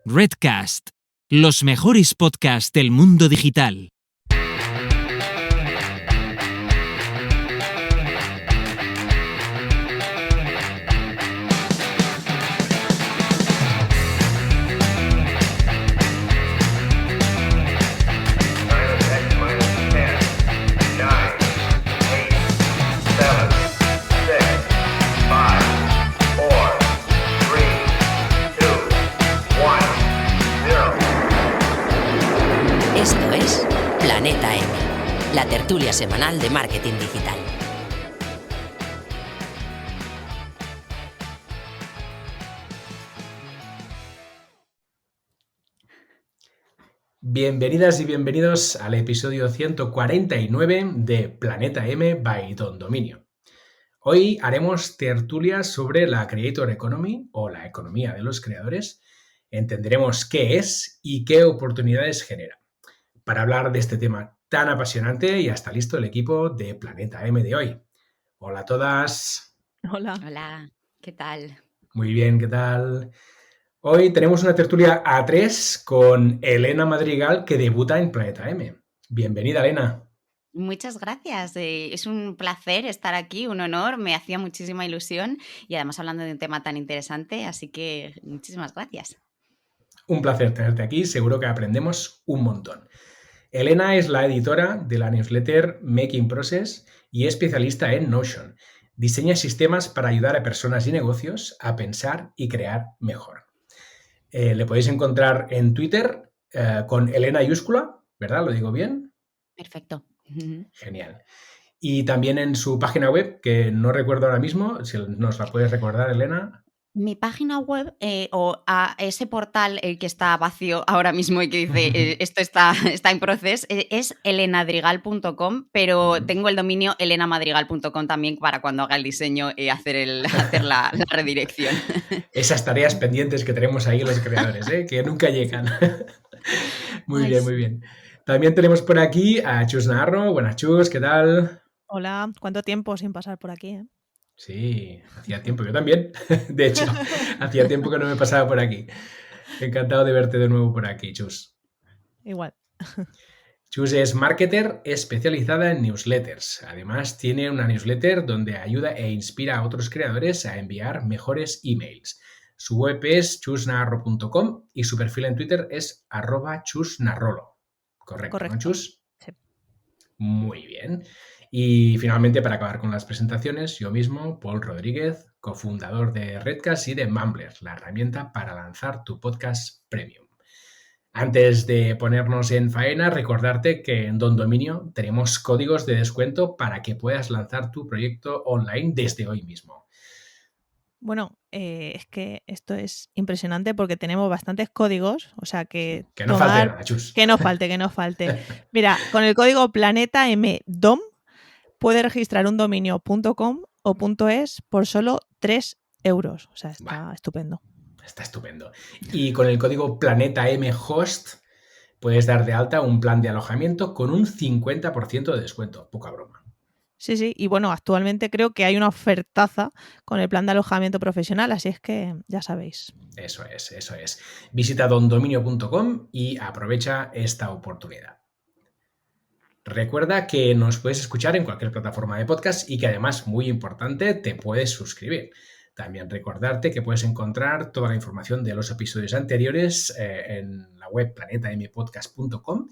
Redcast, los mejores podcasts del mundo digital. Esto es Planeta M, la tertulia semanal de marketing digital. Bienvenidas y bienvenidos al episodio 149 de Planeta M by Don Dominio. Hoy haremos tertulias sobre la Creator Economy o la economía de los creadores. Entenderemos qué es y qué oportunidades genera. Para hablar de este tema tan apasionante, ya está listo el equipo de Planeta M de hoy. Hola a todas. Hola. Hola, ¿qué tal? Muy bien, ¿qué tal? Hoy tenemos una tertulia a tres con Elena Madrigal, que debuta en Planeta M. Bienvenida, Elena. Muchas gracias. Es un placer estar aquí, un honor, me hacía muchísima ilusión y además hablando de un tema tan interesante, así que muchísimas gracias. Un placer tenerte aquí, seguro que aprendemos un montón. Elena es la editora de la newsletter Making Process y es especialista en Notion. Diseña sistemas para ayudar a personas y negocios a pensar y crear mejor. Le podéis encontrar en Twitter con Elena Yúscula, ¿verdad? ¿Lo digo bien? Perfecto. Genial. Y también en su página web, que no recuerdo ahora mismo, si nos la puedes recordar, Elena. Mi página web o a ese portal que está vacío ahora mismo y que dice esto está en proceso es elenadrigal.com, pero tengo el dominio elenamadrigal.com también para cuando haga el diseño hacer la redirección. Esas tareas pendientes que tenemos ahí los creadores, que nunca llegan. Muy bien, muy bien. También tenemos por aquí a Chus Narro. Buenas, Chus, ¿qué tal? Hola, ¿cuánto tiempo sin pasar por aquí? Sí, hacía tiempo, yo también. De hecho, hacía tiempo que no me pasaba por aquí. Encantado de verte de nuevo por aquí, Chus. Igual. Chus es marketer especializada en newsletters. Además, tiene una newsletter donde ayuda e inspira a otros creadores a enviar mejores emails. Su web es chusnarro.com y su perfil en Twitter es @chusnarrolo. Correcto, ¿no, Chus? Sí. Muy bien. Y finalmente, para acabar con las presentaciones, yo mismo, Paul Rodríguez, cofundador de Redcast y de Mumbler, la herramienta para lanzar tu podcast premium. Antes de ponernos en faena, recordarte que en Don Dominio tenemos códigos de descuento para que puedas lanzar tu proyecto online desde hoy mismo. Bueno, es que esto es impresionante porque tenemos bastantes códigos, o sea que... Que no falte nada, Chus. Que no falte. Mira, con el código PlanetaMDOM puedes registrar un dominio .com o .es por solo 3 euros. O sea, está estupendo. Está estupendo. Y con el código PlanetaMHost puedes dar de alta un plan de alojamiento con un 50% de descuento. Poca broma. Sí, y bueno, actualmente creo que hay una ofertaza con el plan de alojamiento profesional, así es que ya sabéis. Eso es. Visita dondominio.com y aprovecha esta oportunidad. Recuerda que nos puedes escuchar en cualquier plataforma de podcast y que además, muy importante, te puedes suscribir. También recordarte que puedes encontrar toda la información de los episodios anteriores en la web planetampodcast.com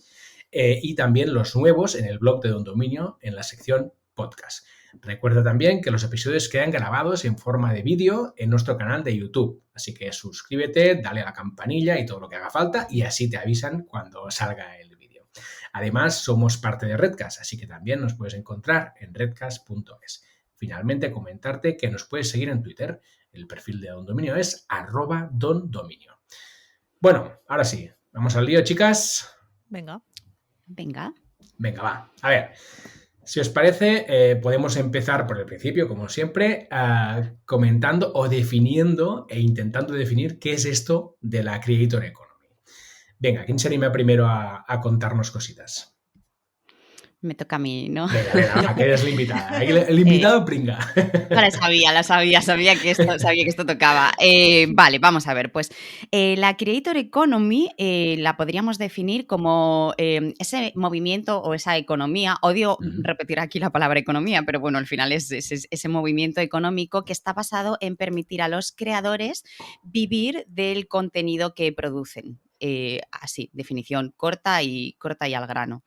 y también los nuevos en el blog de Don Dominio en la sección podcast. Recuerda también que los episodios quedan grabados en forma de vídeo en nuestro canal de YouTube. Así que suscríbete, dale a la campanilla y todo lo que haga falta y así te avisan cuando salga el vídeo. Además, somos parte de Redcast, así que también nos puedes encontrar en redcast.es. Finalmente, comentarte que nos puedes seguir en Twitter. El perfil de Don Dominio es @dondominio. Bueno, ahora sí, vamos al lío, chicas. Venga, va. A ver, si os parece, podemos empezar por el principio, como siempre, comentando o definiendo e intentando definir qué es esto de la Creator Economy. Venga, ¿quién se anima primero a contarnos cositas? Me toca a mí, ¿no? Venga, que eres la invitada. El invitado pringa. Sabía que esto tocaba. Vale, vamos a ver. Pues la Creator Economy la podríamos definir como ese movimiento o esa economía. Odio repetir aquí la palabra economía, pero bueno, al final es ese movimiento económico que está basado en permitir a los creadores vivir del contenido que producen. Así, definición corta y al grano.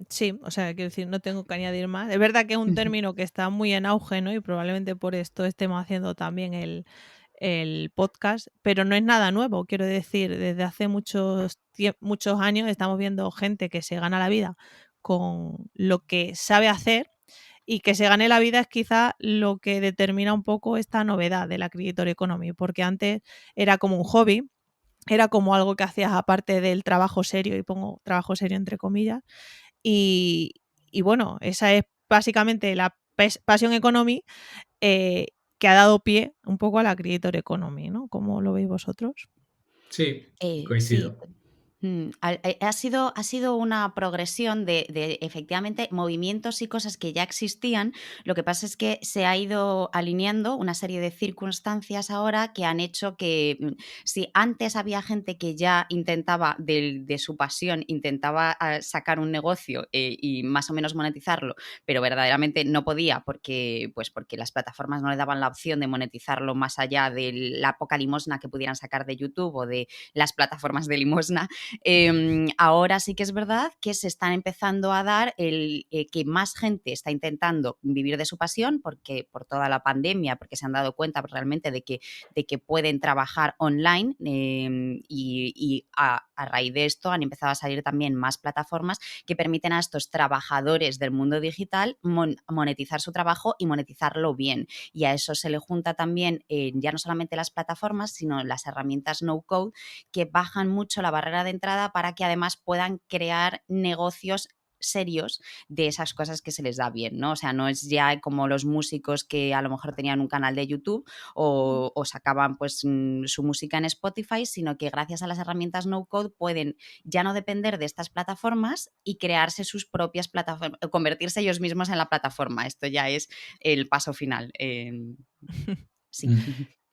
Sí, o sea, quiero decir, no tengo que añadir más. Es verdad que es un término que está muy en auge, ¿no? Y probablemente por esto estemos haciendo también el podcast, pero no es nada nuevo. Quiero decir, desde hace muchos años estamos viendo gente que se gana la vida con lo que sabe hacer, y que se gane la vida es quizá lo que determina un poco esta novedad de la Creator Economy, porque antes era como un hobby. Era como algo que hacías aparte del trabajo serio, y pongo trabajo serio entre comillas. Y bueno, esa es básicamente la Passion Economy, que ha dado pie un poco a la Creator Economy, ¿no? ¿Cómo lo veis vosotros? Sí, Sí. coincido. Ha sido una progresión de efectivamente movimientos y cosas que ya existían. Lo que pasa es que se ha ido alineando una serie de circunstancias ahora que han hecho que si antes había gente que ya intentaba de su pasión, intentaba sacar un negocio y más o menos monetizarlo, pero verdaderamente no podía porque las plataformas no le daban la opción de monetizarlo más allá de la poca limosna que pudieran sacar de YouTube o de las plataformas de limosna. Ahora sí que es verdad que se están empezando a dar que más gente está intentando vivir de su pasión, porque por toda la pandemia, porque se han dado cuenta realmente de que pueden trabajar online, y a raíz de esto han empezado a salir también más plataformas que permiten a estos trabajadores del mundo digital monetizar su trabajo y monetizarlo bien. Y a eso se le junta también ya no solamente las plataformas, sino las herramientas no-code, que bajan mucho la barrera de entrada para que además puedan crear negocios serios de esas cosas que se les da bien, ¿no? O sea, no es ya como los músicos que a lo mejor tenían un canal de YouTube o sacaban pues su música en Spotify, sino que gracias a las herramientas no-code pueden ya no depender de estas plataformas y crearse sus propias plataformas, convertirse ellos mismos en la plataforma. Esto ya es el paso final. Sí.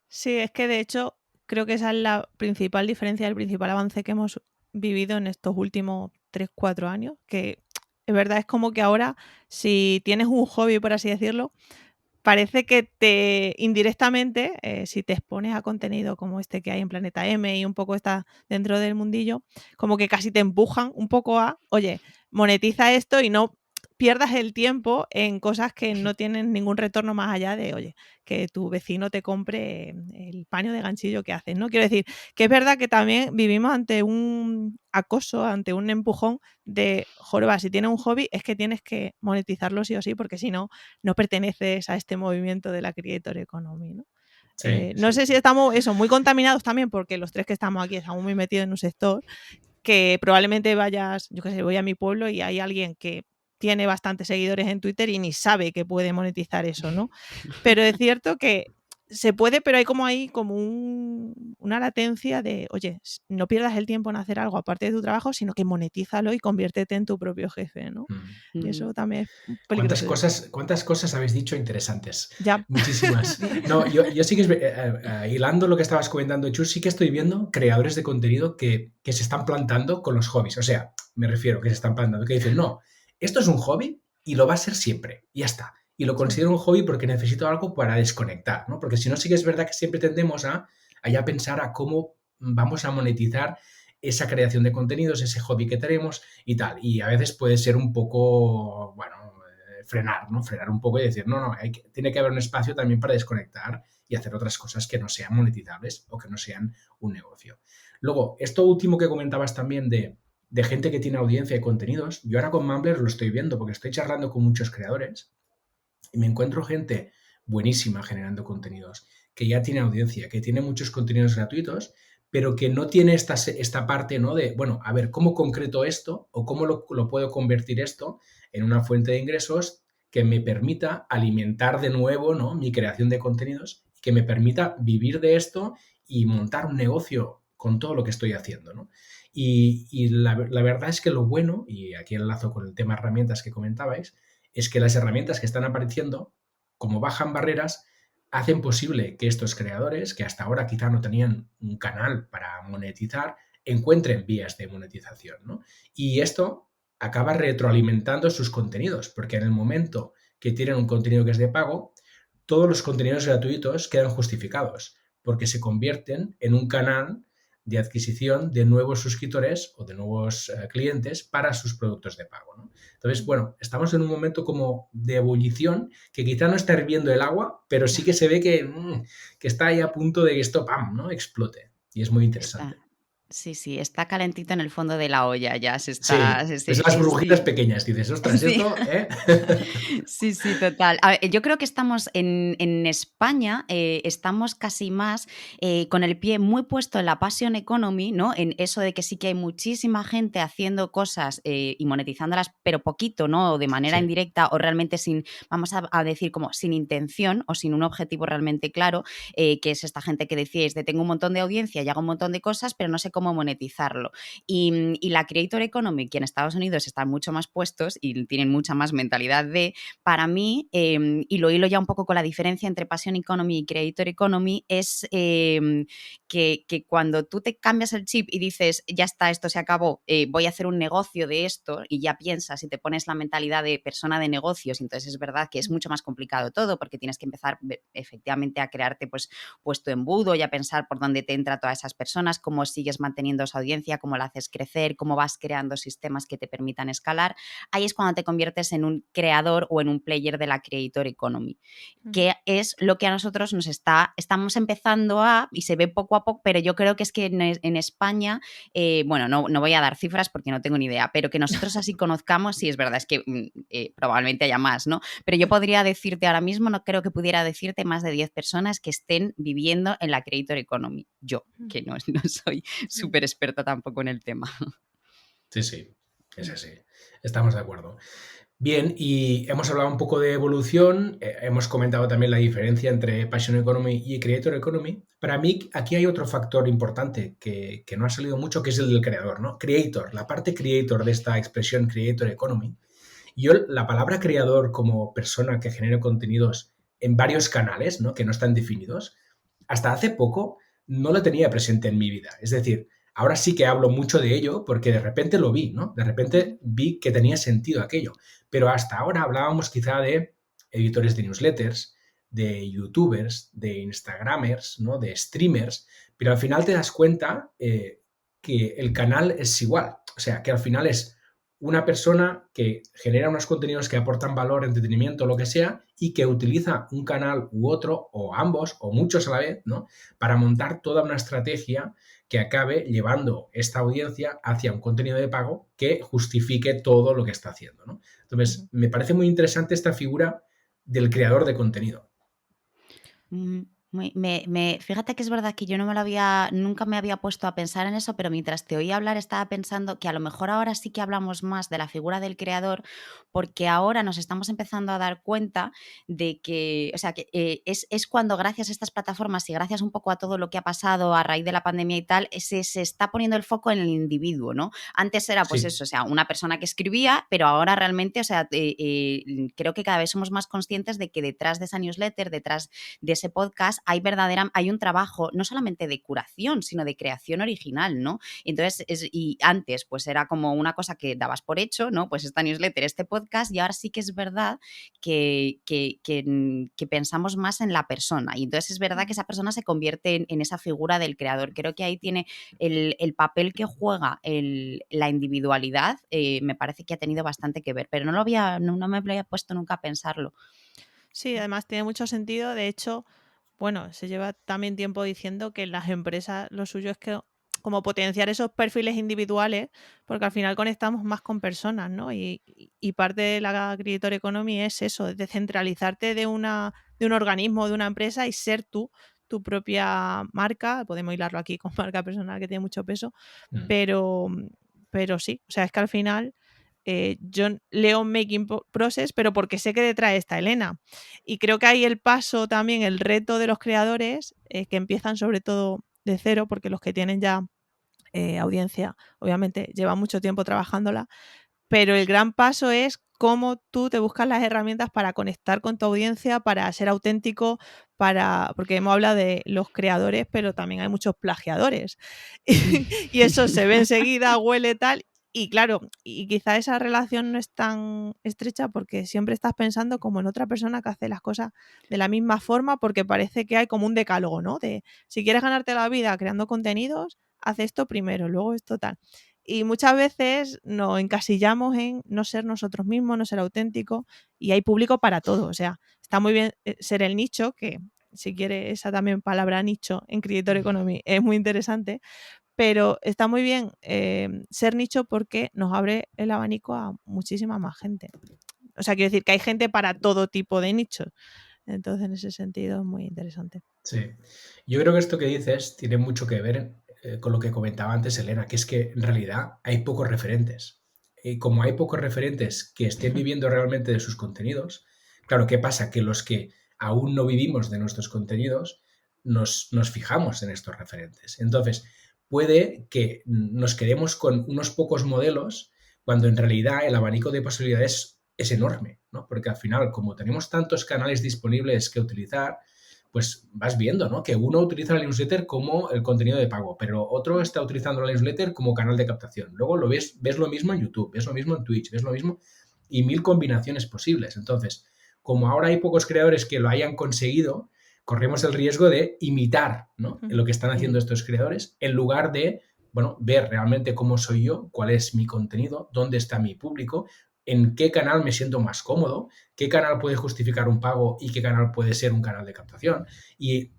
Sí, es que de hecho creo que esa es la principal diferencia, el principal avance que hemos vivido en estos últimos 3-4 años, que es verdad, es como que ahora, si tienes un hobby, por así decirlo, parece que te indirectamente, si te expones a contenido como este que hay en Planeta M y un poco está dentro del mundillo, como que casi te empujan un poco a, oye, monetiza esto y no pierdas el tiempo en cosas que no tienen ningún retorno más allá de, oye, que tu vecino te compre el paño de ganchillo que haces, ¿no? Quiero decir, que es verdad que también vivimos ante un acoso, ante un empujón de, joroba, si tienes un hobby es que tienes que monetizarlo sí o sí, porque si no, no perteneces a este movimiento de la Creator Economy, ¿no? Sí, no sí. sé si estamos muy contaminados también, porque los tres que estamos aquí estamos muy metidos en un sector que probablemente vayas, yo qué sé, voy a mi pueblo y hay alguien que tiene bastantes seguidores en Twitter y ni sabe que puede monetizar eso, ¿no? Pero es cierto que se puede, pero hay como una latencia de, oye, no pierdas el tiempo en hacer algo aparte de tu trabajo, sino que monetízalo y conviértete en tu propio jefe, ¿no? Y eso también es peligroso. ¿Cuántas cosas habéis dicho interesantes? Ya. Muchísimas. No, yo sí que, hilando lo que estabas comentando, Chus, sí que estoy viendo creadores de contenido que se están plantando con los hobbies. O sea, me refiero que se están plantando, que dicen, no, esto es un hobby y lo va a ser siempre, y ya está. Y lo considero un hobby porque necesito algo para desconectar, ¿no? Porque si no, sí que es verdad que siempre tendemos a ya pensar a cómo vamos a monetizar esa creación de contenidos, ese hobby que tenemos y tal. Y a veces puede ser un poco, bueno, frenar, ¿no? Frenar un poco y decir, no, tiene que haber un espacio también para desconectar y hacer otras cosas que no sean monetizables o que no sean un negocio. Luego, esto último que comentabas también de gente que tiene audiencia y contenidos, yo ahora con Mumbler lo estoy viendo porque estoy charlando con muchos creadores y me encuentro gente buenísima generando contenidos, que ya tiene audiencia, que tiene muchos contenidos gratuitos, pero que no tiene esta parte, ¿no? De, bueno, a ver, ¿cómo concreto esto o cómo lo puedo convertir esto en una fuente de ingresos que me permita alimentar de nuevo, ¿no?, mi creación de contenidos, que me permita vivir de esto y montar un negocio con todo lo que estoy haciendo, ¿no? Y la verdad es que lo bueno, y aquí enlazo con el tema herramientas que comentabais, es que las herramientas que están apareciendo, como bajan barreras, hacen posible que estos creadores, que hasta ahora quizá no tenían un canal para monetizar, encuentren vías de monetización, ¿no? Y esto acaba retroalimentando sus contenidos, porque en el momento que tienen un contenido que es de pago, todos los contenidos gratuitos quedan justificados, porque se convierten en un canal de adquisición de nuevos suscriptores o de nuevos clientes para sus productos de pago, ¿no? Entonces, bueno, estamos en un momento como de ebullición que quizá no está hirviendo el agua, pero sí que se ve que está ahí a punto de que esto, ¡pam!, ¿no?, explote. Y es muy interesante. Sí, está calentito en el fondo de la olla, ya se Sí, está. ves las burbujitas Sí. pequeñas, dices, ostras, Sí. esto, ¿eh? Sí, total. A ver, yo creo que estamos en España, estamos casi más con el pie muy puesto en la passion economy, ¿no? En eso de que sí que hay muchísima gente haciendo cosas y monetizándolas, pero poquito, ¿no? O de manera Sí. indirecta o realmente sin, vamos a decir, como sin intención o sin un objetivo realmente claro, que es esta gente que decíais de tengo un montón de audiencia y hago un montón de cosas, pero no sé cómo monetizarlo. Y la creator economy, que en Estados Unidos están mucho más puestos y tienen mucha más mentalidad de, para mí, y lo hilo ya un poco con la diferencia entre passion economy y creator economy, es que cuando tú te cambias el chip y dices, ya está, esto se acabó, voy a hacer un negocio de esto, y ya piensas y te pones la mentalidad de persona de negocios, entonces es verdad que es mucho más complicado todo, porque tienes que empezar efectivamente a crearte pues tu embudo y a pensar por dónde te entra todas esas personas, cómo sigues manteniendo esa audiencia, cómo la haces crecer, cómo vas creando sistemas que te permitan escalar. Ahí es cuando te conviertes en un creador o en un player de la creator economy, que es lo que a nosotros estamos empezando y se ve poco a poco, pero yo creo que es que en España, bueno, no voy a dar cifras porque no tengo ni idea, pero que nosotros así conozcamos, sí es verdad, es que probablemente haya más, ¿no? Pero yo podría decirte ahora mismo, no creo que pudiera decirte más de 10 personas que estén viviendo en la creator economy. Yo, que no soy súper experta tampoco en el tema. Sí, es así. Estamos de acuerdo. Bien, y hemos hablado un poco de evolución, hemos comentado también la diferencia entre Passion Economy y Creator Economy. Para mí, aquí hay otro factor importante que no ha salido mucho, que es el del creador, ¿no? Creator, la parte creator de esta expresión Creator Economy. Yo la palabra creador como persona que genera contenidos en varios canales, ¿no?, que no están definidos, hasta hace poco no lo tenía presente en mi vida. Es decir, ahora sí que hablo mucho de ello porque de repente lo vi, ¿no? De repente vi que tenía sentido aquello. Pero hasta ahora hablábamos quizá de editores de newsletters, de youtubers, de instagramers, ¿no?, de streamers, pero al final te das cuenta que el canal es igual. O sea, que al final es una persona que genera unos contenidos que aportan valor, entretenimiento, lo que sea, y que utiliza un canal u otro, o ambos, o muchos a la vez, ¿no?, para montar toda una estrategia que acabe llevando esta audiencia hacia un contenido de pago que justifique todo lo que está haciendo, ¿no? Entonces, me parece muy interesante esta figura del creador de contenido. Fíjate que es verdad que yo nunca me había puesto a pensar en eso, pero mientras te oía hablar estaba pensando que a lo mejor ahora sí que hablamos más de la figura del creador, porque ahora nos estamos empezando a dar cuenta de que, o sea, que es cuando gracias a estas plataformas y gracias un poco a todo lo que ha pasado a raíz de la pandemia y tal, se está poniendo el foco en el individuo, ¿no? Antes era pues Sí. eso, o sea, una persona que escribía, pero ahora realmente, o sea, creo que cada vez somos más conscientes de que detrás de esa newsletter, detrás de ese podcast, hay un trabajo no solamente de curación, sino de creación original, ¿no? Entonces, y antes, pues era como una cosa que dabas por hecho, ¿no? Pues esta newsletter, este podcast, y ahora sí que es verdad que pensamos más en la persona. Y entonces es verdad que esa persona se convierte en esa figura del creador. Creo que ahí tiene el papel que juega la individualidad, me parece que ha tenido bastante que ver, pero no me había puesto nunca a pensarlo. Sí, además tiene mucho sentido. De hecho, bueno, se lleva también tiempo diciendo que las empresas lo suyo es que como potenciar esos perfiles individuales, porque al final conectamos más con personas, ¿no? Y parte de la Creator Economy es eso, es descentralizarte de un organismo, de una empresa y ser tú tu propia marca. Podemos hilarlo aquí con marca personal, que tiene mucho peso, pero sí, o sea, es que al final yo leo Making Process, pero porque sé que detrás está Elena. Y creo que ahí el paso también, el reto de los creadores, que empiezan sobre todo de cero, porque los que tienen ya audiencia, obviamente, llevan mucho tiempo trabajándola, pero el gran paso es cómo tú te buscas las herramientas para conectar con tu audiencia, para ser auténtico, porque hemos hablado de los creadores, pero también hay muchos plagiadores. Y eso se ve enseguida, huele tal. Y claro, y quizá esa relación no es tan estrecha porque siempre estás pensando como en otra persona que hace las cosas de la misma forma, porque parece que hay como un decálogo, ¿no? De si quieres ganarte la vida creando contenidos, haz esto primero, luego esto tal. Y muchas veces nos encasillamos en no ser nosotros mismos, no ser auténticos, y hay público para todo. O sea, está muy bien ser el nicho, que si quiere esa también palabra nicho en Creator Economy es muy interesante, pero está muy bien ser nicho porque nos abre el abanico a muchísima más gente. O sea, quiero decir que hay gente para todo tipo de nichos. Entonces, en ese sentido, es muy interesante. Sí, yo creo que esto que dices tiene mucho que ver con lo que comentaba antes Elena, que es que en realidad hay pocos referentes. Y como hay pocos referentes que estén viviendo realmente de sus contenidos, claro, ¿qué pasa? Que los que aún no vivimos de nuestros contenidos nos fijamos en estos referentes. Entonces, puede que nos quedemos con unos pocos modelos cuando en realidad el abanico de posibilidades es enorme, ¿no? Porque al final, como tenemos tantos canales disponibles que utilizar, pues vas viendo, ¿no? Que uno utiliza la newsletter como el contenido de pago, pero otro está utilizando la newsletter como canal de captación. Luego lo ves lo mismo en YouTube, ves lo mismo en Twitch, ves lo mismo y 1000 combinaciones posibles. Entonces, como ahora hay pocos creadores que lo hayan conseguido, corremos el riesgo de imitar, ¿no? Lo que están haciendo estos creadores en lugar de, bueno, ver realmente cómo soy yo, cuál es mi contenido, dónde está mi público, en qué canal me siento más cómodo, qué canal puede justificar un pago y qué canal puede ser un canal de captación. Y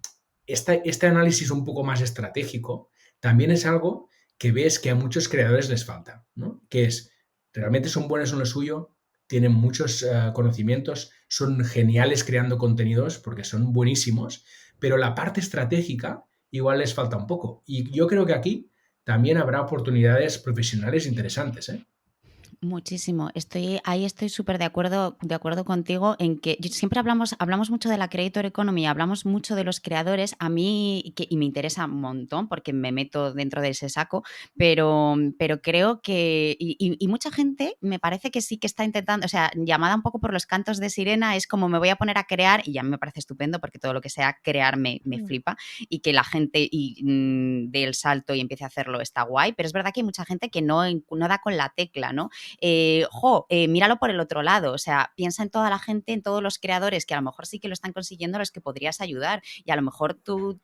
este análisis un poco más estratégico también es algo que ves que a muchos creadores les falta, ¿no? Que es, realmente son buenos en lo suyo, tienen muchos conocimientos, son geniales creando contenidos porque son buenísimos, pero la parte estratégica igual les falta un poco. Y yo creo que aquí también habrá oportunidades profesionales interesantes, ¿eh? Muchísimo. Ahí estoy súper de acuerdo contigo en que siempre hablamos mucho de la Creator Economy, hablamos mucho de los creadores, a mí, y me interesa un montón porque me meto dentro de ese saco, pero creo que, y mucha gente me parece que sí que está intentando, o sea, llamada un poco por los cantos de sirena, es como me voy a poner a crear, y ya me parece estupendo porque todo lo que sea crear me flipa, y que la gente dé el salto y empiece a hacerlo está guay, pero es verdad que hay mucha gente que no da con la tecla, ¿no? Míralo por el otro lado, o sea, piensa en toda la gente, en todos los creadores que a lo mejor sí que lo están consiguiendo, a los que podrías ayudar, y a lo mejor tu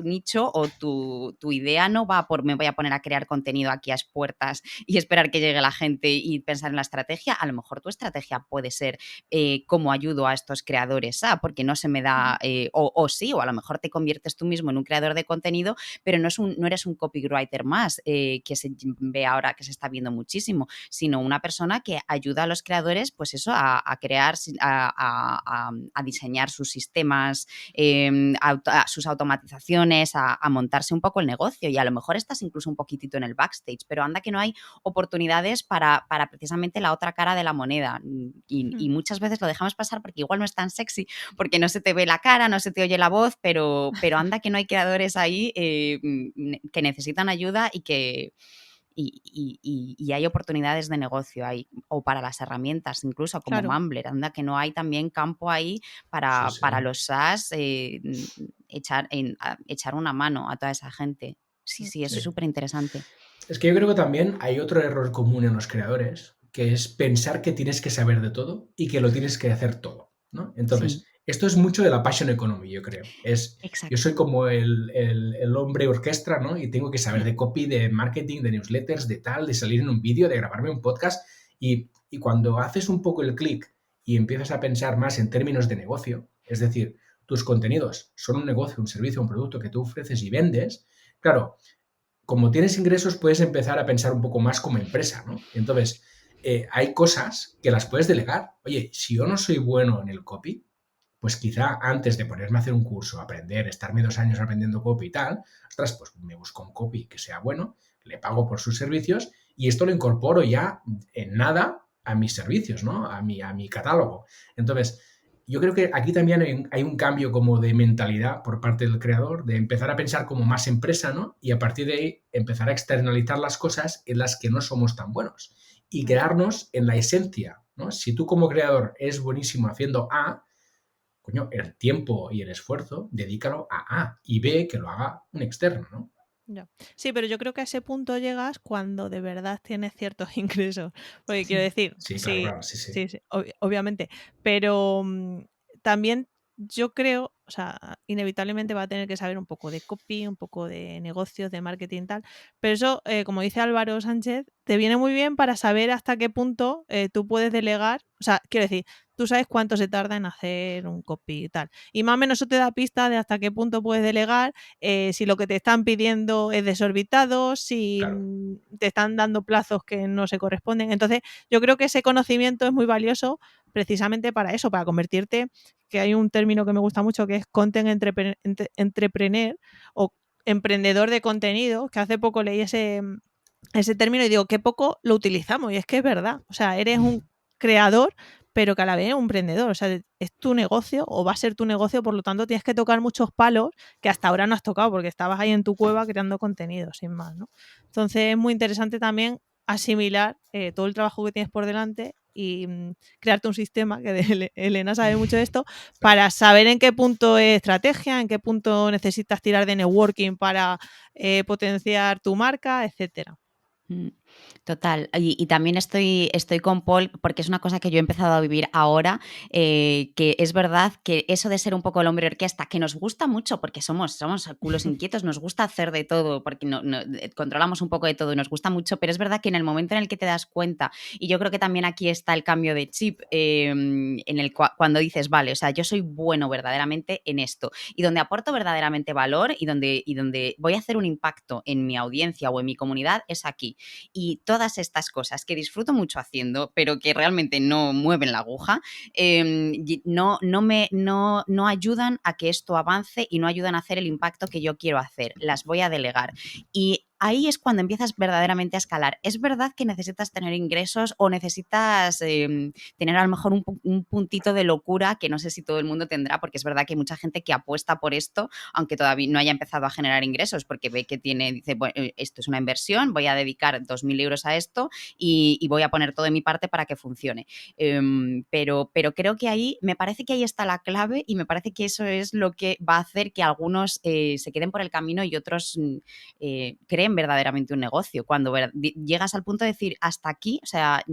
nicho o tu idea no va por me voy a poner a crear contenido aquí a expuertas y esperar que llegue la gente y pensar en la estrategia. A lo mejor tu estrategia puede ser cómo ayudo a estos creadores, porque no se me da, o sí, o a lo mejor te conviertes tú mismo en un creador de contenido, pero no eres un copywriter más, que se ve ahora, que se está viendo muchísimo, sino una persona que ayuda a los creadores, pues eso, a crear, a diseñar sus sistemas, sus automatizaciones, a montarse un poco el negocio, y a lo mejor estás incluso un poquitito en el backstage, pero anda que no hay oportunidades para precisamente la otra cara de la moneda, y muchas veces lo dejamos pasar porque igual no es tan sexy, porque no se te ve la cara, no se te oye la voz, pero anda que no hay creadores ahí que necesitan ayuda y que y hay oportunidades de negocio ahí, o para las herramientas, incluso como Claro. Mumbler, anda que no hay también campo ahí para, Sí. para los SaaS, echar una mano a toda esa gente. Sí, eso es súper interesante. Es que yo creo que también hay otro error común en los creadores, que es pensar que tienes que saber de todo y que lo tienes que hacer todo, ¿no? Entonces, Sí. esto es mucho de la passion economy, yo creo. Yo Exacto. soy como el hombre orquesta, ¿no? Y tengo que saber de copy, de marketing, de newsletters, de tal, de salir en un vídeo, de grabarme un podcast. Y cuando haces un poco el clic y empiezas a pensar más en términos de negocio, es decir, tus contenidos son un negocio, un servicio, un producto que tú ofreces y vendes, claro, como tienes ingresos, puedes empezar a pensar un poco más como empresa, ¿no? Entonces, hay cosas que las puedes delegar. Oye, si yo no soy bueno en el copy, pues quizá antes de ponerme a hacer un curso, aprender, estarme 2 años aprendiendo copy y tal, ostras, pues me busco un copy que sea bueno, le pago por sus servicios y esto lo incorporo ya en nada a mis servicios, ¿no? A mi catálogo. Entonces, yo creo que aquí también hay un cambio como de mentalidad por parte del creador, de empezar a pensar como más empresa, ¿no? Y a partir de ahí empezar a externalizar las cosas en las que no somos tan buenos y quedarnos en la esencia, ¿no? Si tú como creador eres buenísimo haciendo A, coño, el tiempo y el esfuerzo, dedícalo a A y B que lo haga un externo, ¿no? Ya. Sí, pero yo creo que a ese punto llegas cuando de verdad tienes ciertos ingresos. Porque quiero decir, Sí, claro, sí, claro, sí, sí. sí, sí, obviamente. Pero también yo creo, o sea, inevitablemente va a tener que saber un poco de copy, un poco de negocios, de marketing y tal. Pero eso, como dice Álvaro Sánchez, te viene muy bien para saber hasta qué punto tú puedes delegar. O sea, quiero decir, tú sabes cuánto se tarda en hacer un copy y tal. Y más o menos eso te da pista de hasta qué punto puedes delegar, si lo que te están pidiendo es desorbitado, si Claro. te están dando plazos que no se corresponden. Entonces, yo creo que ese conocimiento es muy valioso precisamente para eso, para convertirte, que hay un término que me gusta mucho que es content entrepreneur o emprendedor de contenido, que hace poco leí ese término y digo, qué poco lo utilizamos. Y es que es verdad. O sea, eres un creador, pero que a la vez es un emprendedor. O sea, es tu negocio o va a ser tu negocio, por lo tanto tienes que tocar muchos palos que hasta ahora no has tocado porque estabas ahí en tu cueva creando contenido, sin más, ¿no? Entonces es muy interesante también asimilar todo el trabajo que tienes por delante y crearte un sistema, que Elena sabe mucho de esto, para saber en qué punto es estrategia, en qué punto necesitas tirar de networking para potenciar tu marca, etcétera. Total, y también estoy con Paul porque es una cosa que yo he empezado a vivir ahora, que es verdad que eso de ser un poco el hombre orquesta, que nos gusta mucho porque somos culos inquietos, nos gusta hacer de todo, porque controlamos un poco de todo y nos gusta mucho, pero es verdad que en el momento en el que te das cuenta, y yo creo que también aquí está el cambio de chip, en el cuando dices, vale, o sea, yo soy bueno verdaderamente en esto, y donde aporto verdaderamente valor y donde voy a hacer un impacto en mi audiencia o en mi comunidad es aquí. Y todas estas cosas que disfruto mucho haciendo, pero que realmente no mueven la aguja, no ayudan a que esto avance y no ayudan a hacer el impacto que yo quiero hacer. Las voy a delegar. Y ahí es cuando empiezas verdaderamente a escalar. Es verdad que necesitas tener ingresos o necesitas tener a lo mejor un puntito de locura que no sé si todo el mundo tendrá, porque es verdad que hay mucha gente que apuesta por esto, aunque todavía no haya empezado a generar ingresos, porque ve que dice, bueno, esto es una inversión, voy a dedicar 2.000 euros a esto y voy a poner todo de mi parte para que funcione. Pero creo que ahí, me parece que ahí está la clave y me parece que eso es lo que va a hacer que algunos se queden por el camino y otros creen verdaderamente un negocio. Cuando llegas al punto de decir, hasta aquí, o sea,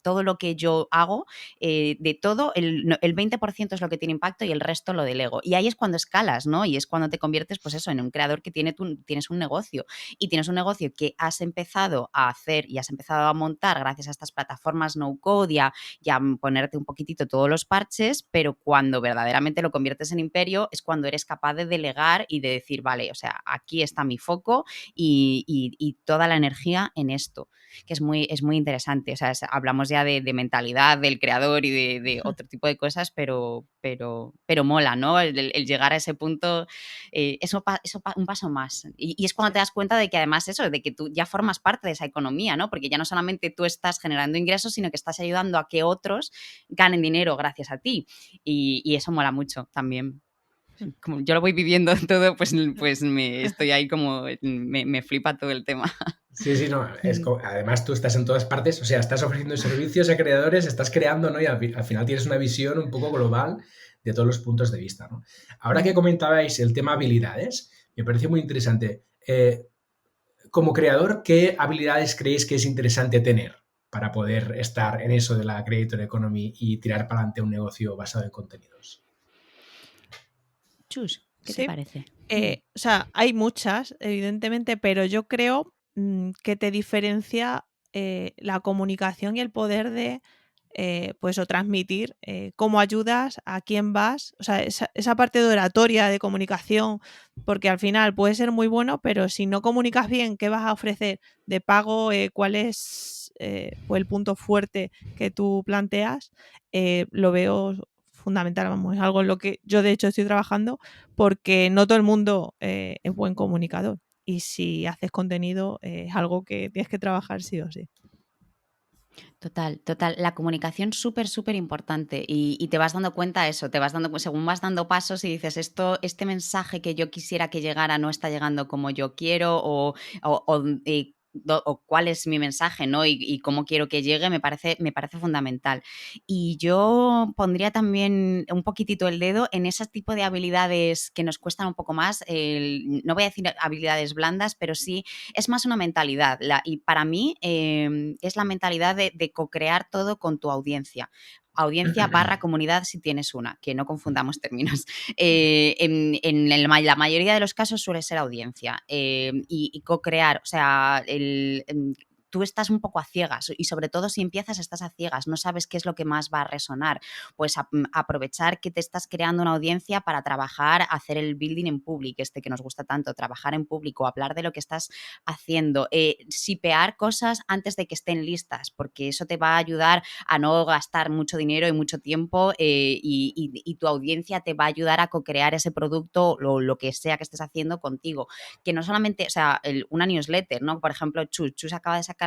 todo lo que yo hago, de todo, el 20% es lo que tiene impacto y el resto lo delego. Y ahí es cuando escalas, ¿no? Y es cuando te conviertes, pues eso, en un creador que tienes un negocio. Y tienes un negocio que has empezado a hacer y has empezado a montar gracias a estas plataformas no-code y a ponerte un poquitito todos los parches, pero cuando verdaderamente lo conviertes en imperio es cuando eres capaz de delegar y de decir, vale, o sea, aquí está mi foco y toda la energía en esto, que es muy interesante. O sea, hablamos ya de mentalidad del creador y de otro tipo de cosas, pero mola, ¿no? El llegar a ese punto, eso un paso más. Y es cuando te das cuenta de que además eso, de que tú ya formas parte de esa economía, ¿no? Porque ya no solamente tú estás generando ingresos, sino que estás ayudando a que otros ganen dinero gracias a ti. Y eso mola mucho también. Como yo lo voy viviendo todo, pues estoy ahí como me flipa todo el tema. Sí, sí, no. Además, tú estás en todas partes, o sea, estás ofreciendo servicios a creadores, estás creando, ¿no? Y al final tienes una visión un poco global de todos los puntos de vista, ¿no? Ahora que comentabais el tema habilidades, me parece muy interesante. Como creador, ¿qué habilidades creéis que es interesante tener para poder estar en eso de la creator economy y tirar para adelante un negocio basado en contenidos? Chus, ¿qué te Sí. parece? O sea, hay muchas, evidentemente, pero yo creo que te diferencia la comunicación y el poder de pues o transmitir cómo ayudas, a quién vas, o sea, esa parte de oratoria, de comunicación, porque al final puede ser muy bueno, pero si no comunicas bien qué vas a ofrecer de pago, cuál es pues el punto fuerte que tú planteas, lo veo fundamental, vamos, es algo en lo que yo de hecho estoy trabajando porque no todo el mundo es buen comunicador y si haces contenido es algo que tienes que trabajar sí o sí. Total, total. La comunicación súper importante y te vas dando cuenta eso, según vas dando pasos y dices, este mensaje que yo quisiera que llegara no está llegando como yo quiero o cuál es mi mensaje, ¿no? Y cómo quiero que llegue, me parece fundamental. Y yo pondría también un poquitito el dedo en ese tipo de habilidades que nos cuestan un poco más, no voy a decir habilidades blandas, pero sí es más una mentalidad. Y para mí es la mentalidad de co-crear todo con tu audiencia. Audiencia / comunidad si tienes una, que no confundamos términos. La mayoría de los casos suele ser audiencia y co-crear, o sea, tú estás un poco a ciegas y sobre todo si empiezas estás a ciegas, no sabes qué es lo que más va a resonar, pues aprovechar que te estás creando una audiencia para trabajar, hacer el building en público, que nos gusta tanto, trabajar en público, hablar de lo que estás haciendo, shipear cosas antes de que estén listas, porque eso te va a ayudar a no gastar mucho dinero y mucho tiempo y tu audiencia te va a ayudar a co-crear ese producto o lo que sea que estés haciendo contigo, que no solamente, o sea, una newsletter, ¿no? Por ejemplo, Chus acaba de sacar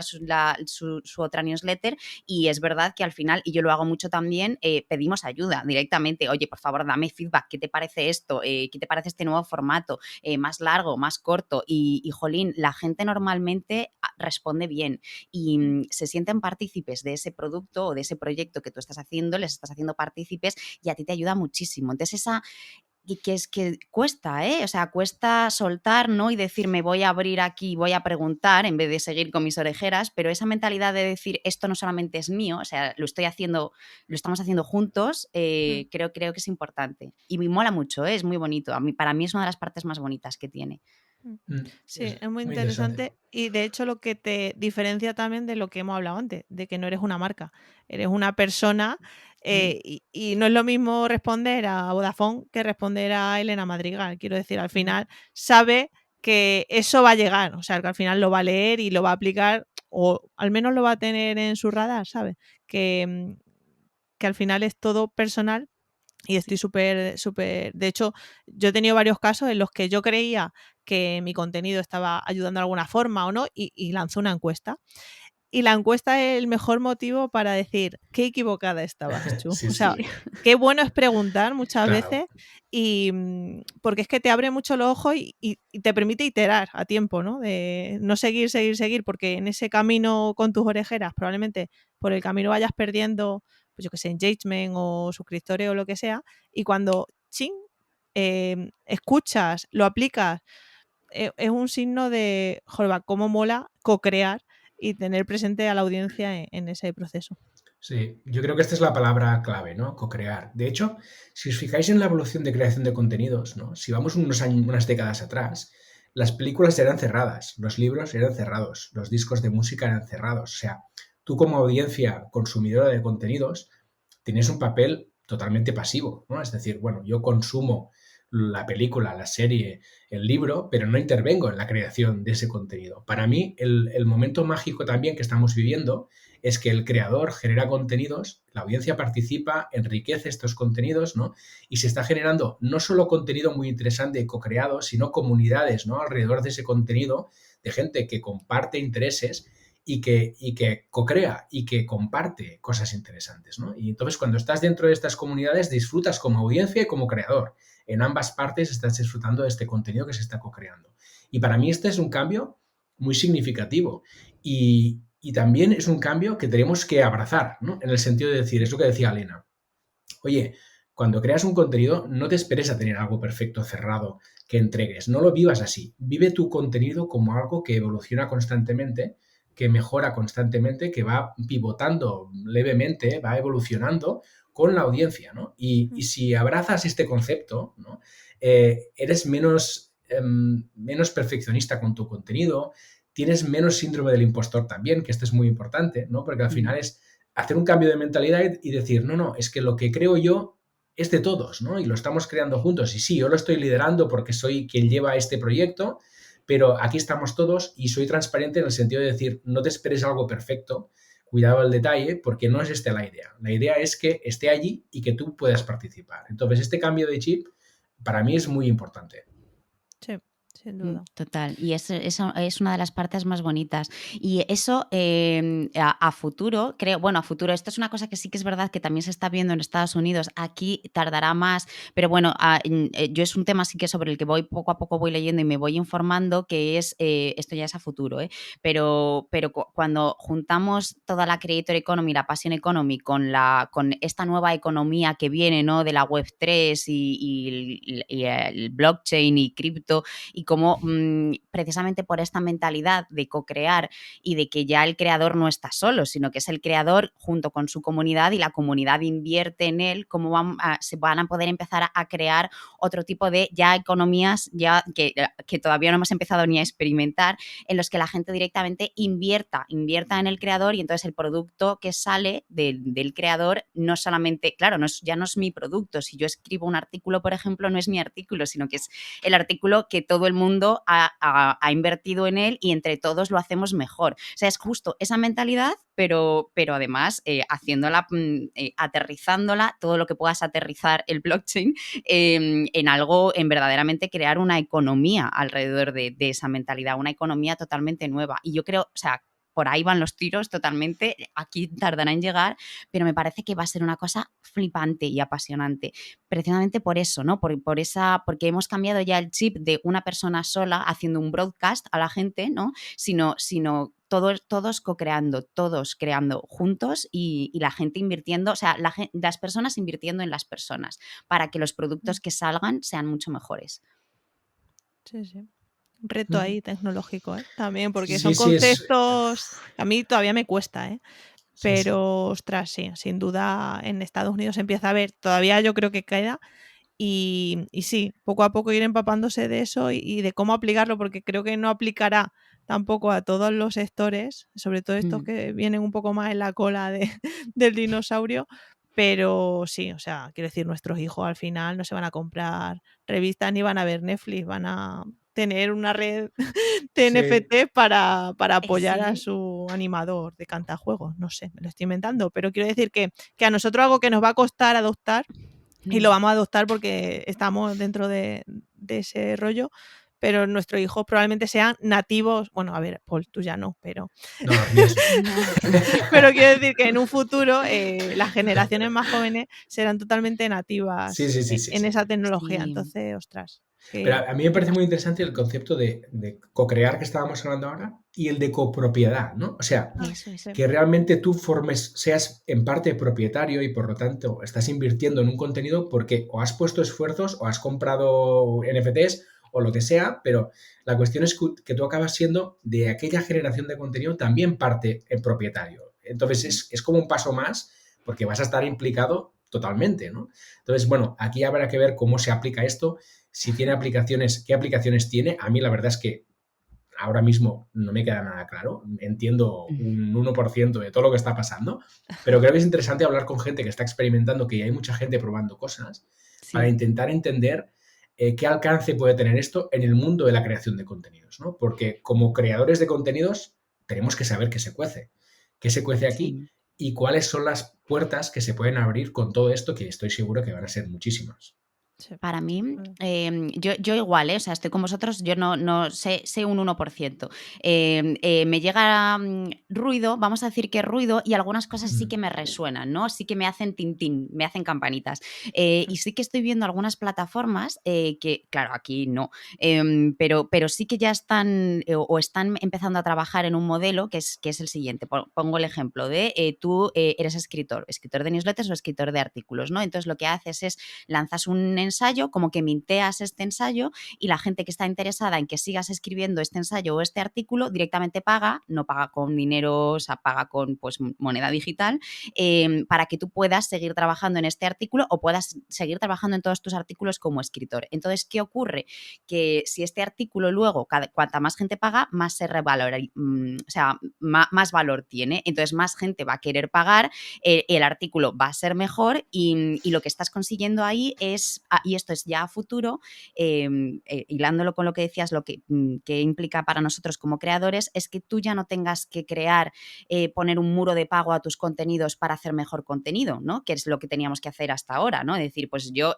su otra newsletter y es verdad que al final, y yo lo hago mucho también, pedimos ayuda directamente. Oye, por favor, dame feedback. ¿Qué te parece esto? ¿Qué te parece este nuevo formato? Más largo, más corto. Y jolín, la gente normalmente responde bien y se sienten partícipes de ese producto o de ese proyecto que tú estás haciendo, les estás haciendo partícipes y a ti te ayuda muchísimo. Entonces, y que es que cuesta, o sea, cuesta soltar, ¿no? Y decir, me voy a abrir aquí, voy a preguntar en vez de seguir con mis orejeras, pero esa mentalidad de decir, esto no solamente es mío, o sea, lo estamos haciendo juntos, creo que es importante. Y me mola mucho, es muy bonito. Para mí es una de las partes más bonitas que tiene. Sí, es muy interesante y de hecho lo que te diferencia también de lo que hemos hablado antes, de que no eres una marca, eres una persona y no es lo mismo responder a Vodafone que responder a Elena Madrigal. Quiero decir, al final sabe que eso va a llegar, o sea, que al final lo va a leer y lo va a aplicar o al menos lo va a tener en su radar, ¿sabes? Que al final es todo personal. Y estoy súper. De hecho, yo he tenido varios casos en los que yo creía que mi contenido estaba ayudando de alguna forma o no, y lanzó una encuesta. Y la encuesta es el mejor motivo para decir qué equivocada estabas, Chu. Sí, O sea, sí. qué bueno es preguntar muchas Claro. veces y porque es que te abre mucho los ojos y te permite iterar a tiempo, ¿no? De no seguir, porque en ese camino con tus orejeras probablemente por el camino vayas perdiendo, pues yo que sé, engagement o suscriptores o lo que sea, y cuando escuchas, lo aplicas, es un signo de, joder, cómo mola co-crear y tener presente a la audiencia en ese proceso. Sí, yo creo que esta es la palabra clave, ¿no? Co-crear. De hecho, si os fijáis en la evolución de creación de contenidos, ¿no? Si vamos unas décadas atrás, las películas eran cerradas, los libros eran cerrados, los discos de música eran cerrados. O sea, tú como audiencia consumidora de contenidos tienes un papel totalmente pasivo, ¿no? Es decir, bueno, yo consumo la película, la serie, el libro, pero no intervengo en la creación de ese contenido. Para mí, el momento mágico también que estamos viviendo es que el creador genera contenidos, la audiencia participa, enriquece estos contenidos, ¿no? Y se está generando no solo contenido muy interesante y co-creado, sino comunidades, ¿no? Alrededor de ese contenido, de gente que comparte intereses y que co-crea y que comparte cosas interesantes, ¿no? Y entonces cuando estás dentro de estas comunidades disfrutas como audiencia y como creador. En ambas partes estás disfrutando de este contenido que se está co-creando. Y para mí este es un cambio muy significativo y también es un cambio que tenemos que abrazar, ¿no? En el sentido de decir, es lo que decía Elena. Oye, cuando creas un contenido, no te esperes a tener algo perfecto, cerrado, que entregues. No lo vivas así. Vive tu contenido como algo que evoluciona constantemente, que mejora constantemente, que va pivotando levemente, va evolucionando con la audiencia, ¿no? Y si abrazas este concepto, ¿no? Eres menos perfeccionista con tu contenido, tienes menos síndrome del impostor también, que esto es muy importante, ¿no? Porque al final es hacer un cambio de mentalidad y decir, no, es que lo que creo yo es de todos, ¿no? Y lo estamos creando juntos. Y sí, yo lo estoy liderando porque soy quien lleva este proyecto, pero aquí estamos todos y soy transparente en el sentido de decir, no te esperes algo perfecto, cuidado al detalle, porque no es esta la idea. La idea es que esté allí y que tú puedas participar. Entonces, este cambio de chip para mí es muy importante. sin duda. Total, y eso es una de las partes más bonitas. Y eso a futuro, creo, bueno, a futuro, esto es una cosa que sí que es verdad que también se está viendo en Estados Unidos, aquí tardará más, pero bueno, yo es un tema sí que sobre el que voy poco a poco voy leyendo y me voy informando, que es, esto ya es a futuro, pero cuando juntamos toda la Creator Economy, la Passion Economy con esta nueva economía que viene, ¿no? De la Web3 y el blockchain y cripto, y cómo precisamente por esta mentalidad de co-crear y de que ya el creador no está solo, sino que es el creador junto con su comunidad y la comunidad invierte en él, cómo se van a poder empezar a crear otro tipo de ya economías ya que todavía no hemos empezado ni a experimentar, en los que la gente directamente invierta en el creador, y entonces el producto que sale del creador no solamente, claro, ya no es mi producto. Si yo escribo un artículo, por ejemplo, no es mi artículo, sino que es el artículo que todo el mundo ha invertido en él y entre todos lo hacemos mejor. O sea, es justo esa mentalidad, pero además haciéndola, aterrizándola, todo lo que puedas aterrizar el blockchain en algo, en verdaderamente crear una economía alrededor de esa mentalidad, una economía totalmente nueva. Y yo creo, o sea, por ahí van los tiros totalmente, aquí tardará en llegar, pero me parece que va a ser una cosa flipante y apasionante, precisamente por eso, ¿no? Porque hemos cambiado ya el chip de una persona sola haciendo un broadcast a la gente, ¿no? Sino todos co-creando, todos creando juntos y la gente invirtiendo, o sea, las personas invirtiendo en las personas para que los productos que salgan sean mucho mejores. Sí, sí. Un reto ahí tecnológico, también, porque Sí, son sí, conceptos que a mí todavía me cuesta, Sí, sí. pero, ostras, sí, sin duda en Estados Unidos se empieza a ver, todavía yo creo que queda, y sí, poco a poco ir empapándose de eso y de cómo aplicarlo, porque creo que no aplicará tampoco a todos los sectores, sobre todo estos que vienen un poco más en la cola del dinosaurio, pero sí, o sea, quiero decir, nuestros hijos al final no se van a comprar revistas ni van a ver Netflix, van a tener una red de Sí. NFT para apoyar a Sí. su animador de cantajuegos, no sé, me lo estoy inventando, pero quiero decir que a nosotros algo que nos va a costar adoptar, y lo vamos a adoptar porque estamos dentro de ese rollo, pero nuestros hijos probablemente sean nativos, bueno, a ver, Paul, tú ya no, pero No, los míos sí. pero quiero decir que en un futuro las generaciones más jóvenes serán totalmente Sí, nativas sí, sí, sí, en sí. esa tecnología, Sí. entonces, ostras. Pero a mí me parece muy interesante el concepto de co-crear que estábamos hablando ahora y el de copropiedad, ¿no? O sea, Eso es. que realmente tú seas en parte propietario y por lo tanto estás invirtiendo en un contenido porque o has puesto esfuerzos o has comprado NFTs o lo que sea, pero la cuestión es que tú acabas siendo de aquella generación de contenido también parte en propietario. Entonces es como un paso más porque vas a estar implicado totalmente, ¿no? Entonces, bueno, aquí habrá que ver cómo se aplica esto, si tiene aplicaciones, qué aplicaciones tiene. A mí la verdad es que ahora mismo no me queda nada claro. Entiendo un 1% de todo lo que está pasando, pero creo que es interesante hablar con gente que está experimentando, que hay mucha gente probando cosas, para intentar entender qué alcance puede tener esto en el mundo de la creación de contenidos, ¿no? Porque como creadores de contenidos tenemos que saber qué se cuece aquí Sí. y cuáles son las puertas que se pueden abrir con todo esto, que estoy seguro que van a ser muchísimas. Sí. Para mí, yo igual, o sea, estoy con vosotros, yo no sé un 1%. Me llega ruido, vamos a decir que ruido, y algunas cosas sí que me resuenan, ¿no? Sí que me hacen tintín, me hacen campanitas. Y sí que estoy viendo algunas plataformas que, claro, aquí no, pero sí que ya están o están empezando a trabajar en un modelo que es el siguiente. Pongo el ejemplo de tú eres escritor de newsletters o escritor de artículos, ¿no? Entonces lo que haces es lanzas un ensayo, como que minteas este ensayo y la gente que está interesada en que sigas escribiendo este ensayo o este artículo directamente paga, no paga con dinero, o sea, paga con pues moneda digital, para que tú puedas seguir trabajando en este artículo o puedas seguir trabajando en todos tus artículos como escritor. Entonces, ¿qué ocurre? Que si este artículo luego, cuanta más gente paga, más se revalora, o sea, más valor tiene. Entonces, más gente va a querer pagar, el artículo va a ser mejor y lo que estás consiguiendo ahí es y esto es ya a futuro, hilándolo con lo que decías, lo que implica para nosotros como creadores es que tú ya no tengas que crear, poner un muro de pago a tus contenidos para hacer mejor contenido, ¿no? Que es lo que teníamos que hacer hasta ahora, ¿no? Es decir, pues yo,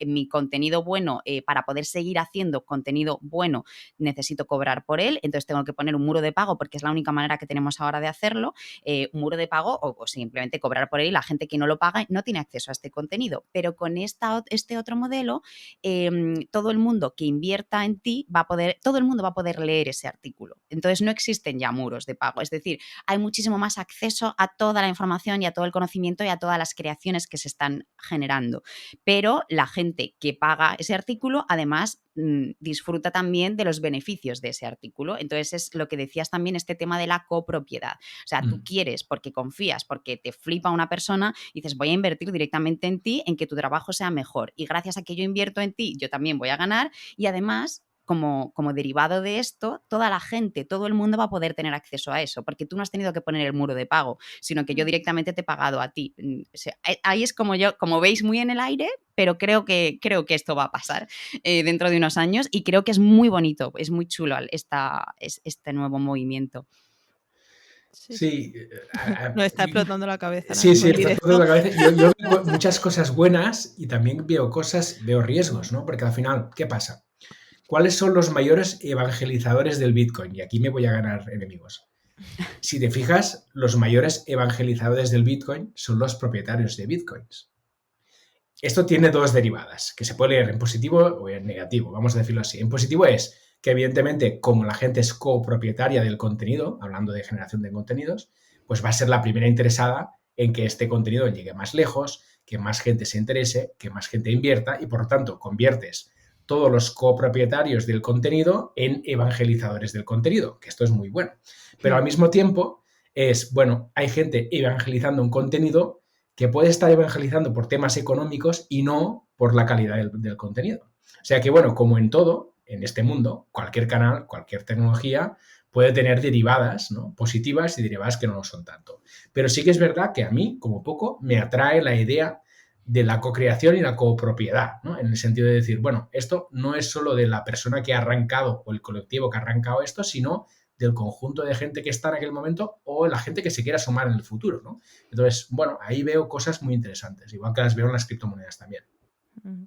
mi contenido bueno, para poder seguir haciendo contenido bueno, necesito cobrar por él, entonces tengo que poner un muro de pago porque es la única manera que tenemos ahora de hacerlo, un muro de pago o simplemente cobrar por él, y la gente que no lo paga no tiene acceso a este contenido. Pero con este otro modelo, todo el mundo que invierta en ti todo el mundo va a poder leer ese artículo. Entonces no existen ya muros de pago, es decir, hay muchísimo más acceso a toda la información y a todo el conocimiento y a todas las creaciones que se están generando. Pero la gente que paga ese artículo, además, disfruta también de los beneficios de ese artículo. Entonces es lo que decías también, este tema de la copropiedad. O sea, tú quieres, porque confías, porque te flipa una persona, y dices, voy a invertir directamente en ti, en que tu trabajo sea mejor. Y gracias a que yo invierto en ti, yo también voy a ganar, y además, como derivado de esto, toda la gente, todo el mundo va a poder tener acceso a eso, porque tú no has tenido que poner el muro de pago, sino que yo directamente te he pagado a ti. O sea, ahí es como veis, muy en el aire, pero creo que esto va a pasar dentro de unos años, y creo que es muy bonito, es muy chulo este nuevo movimiento. Sí. Nos está explotando la cabeza. Sí, está explotando la cabeza. Yo veo muchas cosas buenas y también veo riesgos, ¿no? Porque al final, ¿qué pasa? ¿Cuáles son los mayores evangelizadores del Bitcoin? Y aquí me voy a ganar enemigos. Si te fijas, los mayores evangelizadores del Bitcoin son los propietarios de Bitcoins. Esto tiene dos derivadas, que se puede leer en positivo o en negativo, vamos a decirlo así. En positivo es que, evidentemente, como la gente es copropietaria del contenido, hablando de generación de contenidos, pues va a ser la primera interesada en que este contenido llegue más lejos, que más gente se interese, que más gente invierta, y por lo tanto conviertes todos los copropietarios del contenido en evangelizadores del contenido, que esto es muy bueno. Pero al mismo tiempo hay gente evangelizando un contenido que puede estar evangelizando por temas económicos y no por la calidad del contenido. O sea que, como en todo, en este mundo, cualquier canal, cualquier tecnología puede tener derivadas, ¿no?, positivas y derivadas que no lo son tanto. Pero sí que es verdad que a mí, como poco, me atrae la idea de la cocreación y la copropiedad, ¿no? En el sentido de decir, esto no es solo de la persona que ha arrancado o el colectivo que ha arrancado esto, sino del conjunto de gente que está en aquel momento o la gente que se quiera sumar en el futuro, ¿no? Entonces, ahí veo cosas muy interesantes, igual que las veo en las criptomonedas también.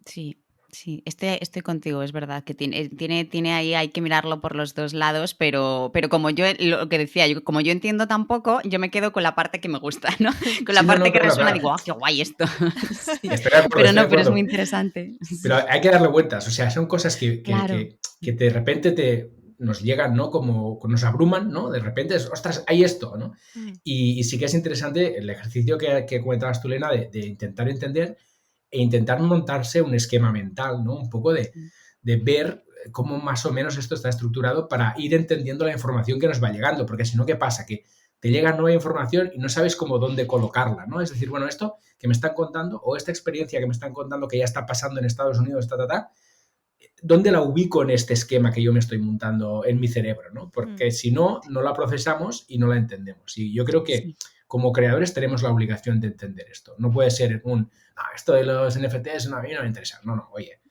Sí, estoy contigo, es verdad que tiene ahí, hay que mirarlo por los dos lados, pero como yo, lo que decía, como yo entiendo tan poco, yo me quedo con la parte que me gusta, ¿no? Con la parte que resuena, digo, ¡qué guay esto! Sí. Pero es muy interesante. Pero hay que darle vueltas, o sea, son cosas que de repente nos llegan, ¿no? Como nos abruman, ¿no? De repente, ostras, hay esto, ¿no? Y sí que es interesante el ejercicio que comentabas tú, Elena, de intentar entender e intentar montarse un esquema mental, ¿no? Un poco de ver cómo más o menos esto está estructurado para ir entendiendo la información que nos va llegando, porque si no, ¿qué pasa? Que te llega nueva información y no sabes cómo dónde colocarla, ¿no? Es decir, esto que me están contando o esta experiencia que me están contando que ya está pasando en Estados Unidos, ¿dónde la ubico en este esquema que yo me estoy montando en mi cerebro, ¿no? Porque si no, no la procesamos y no la entendemos. Y yo creo que como creadores tenemos la obligación de entender esto. No puede ser esto de los NFTs a mí no me interesa. No, oye,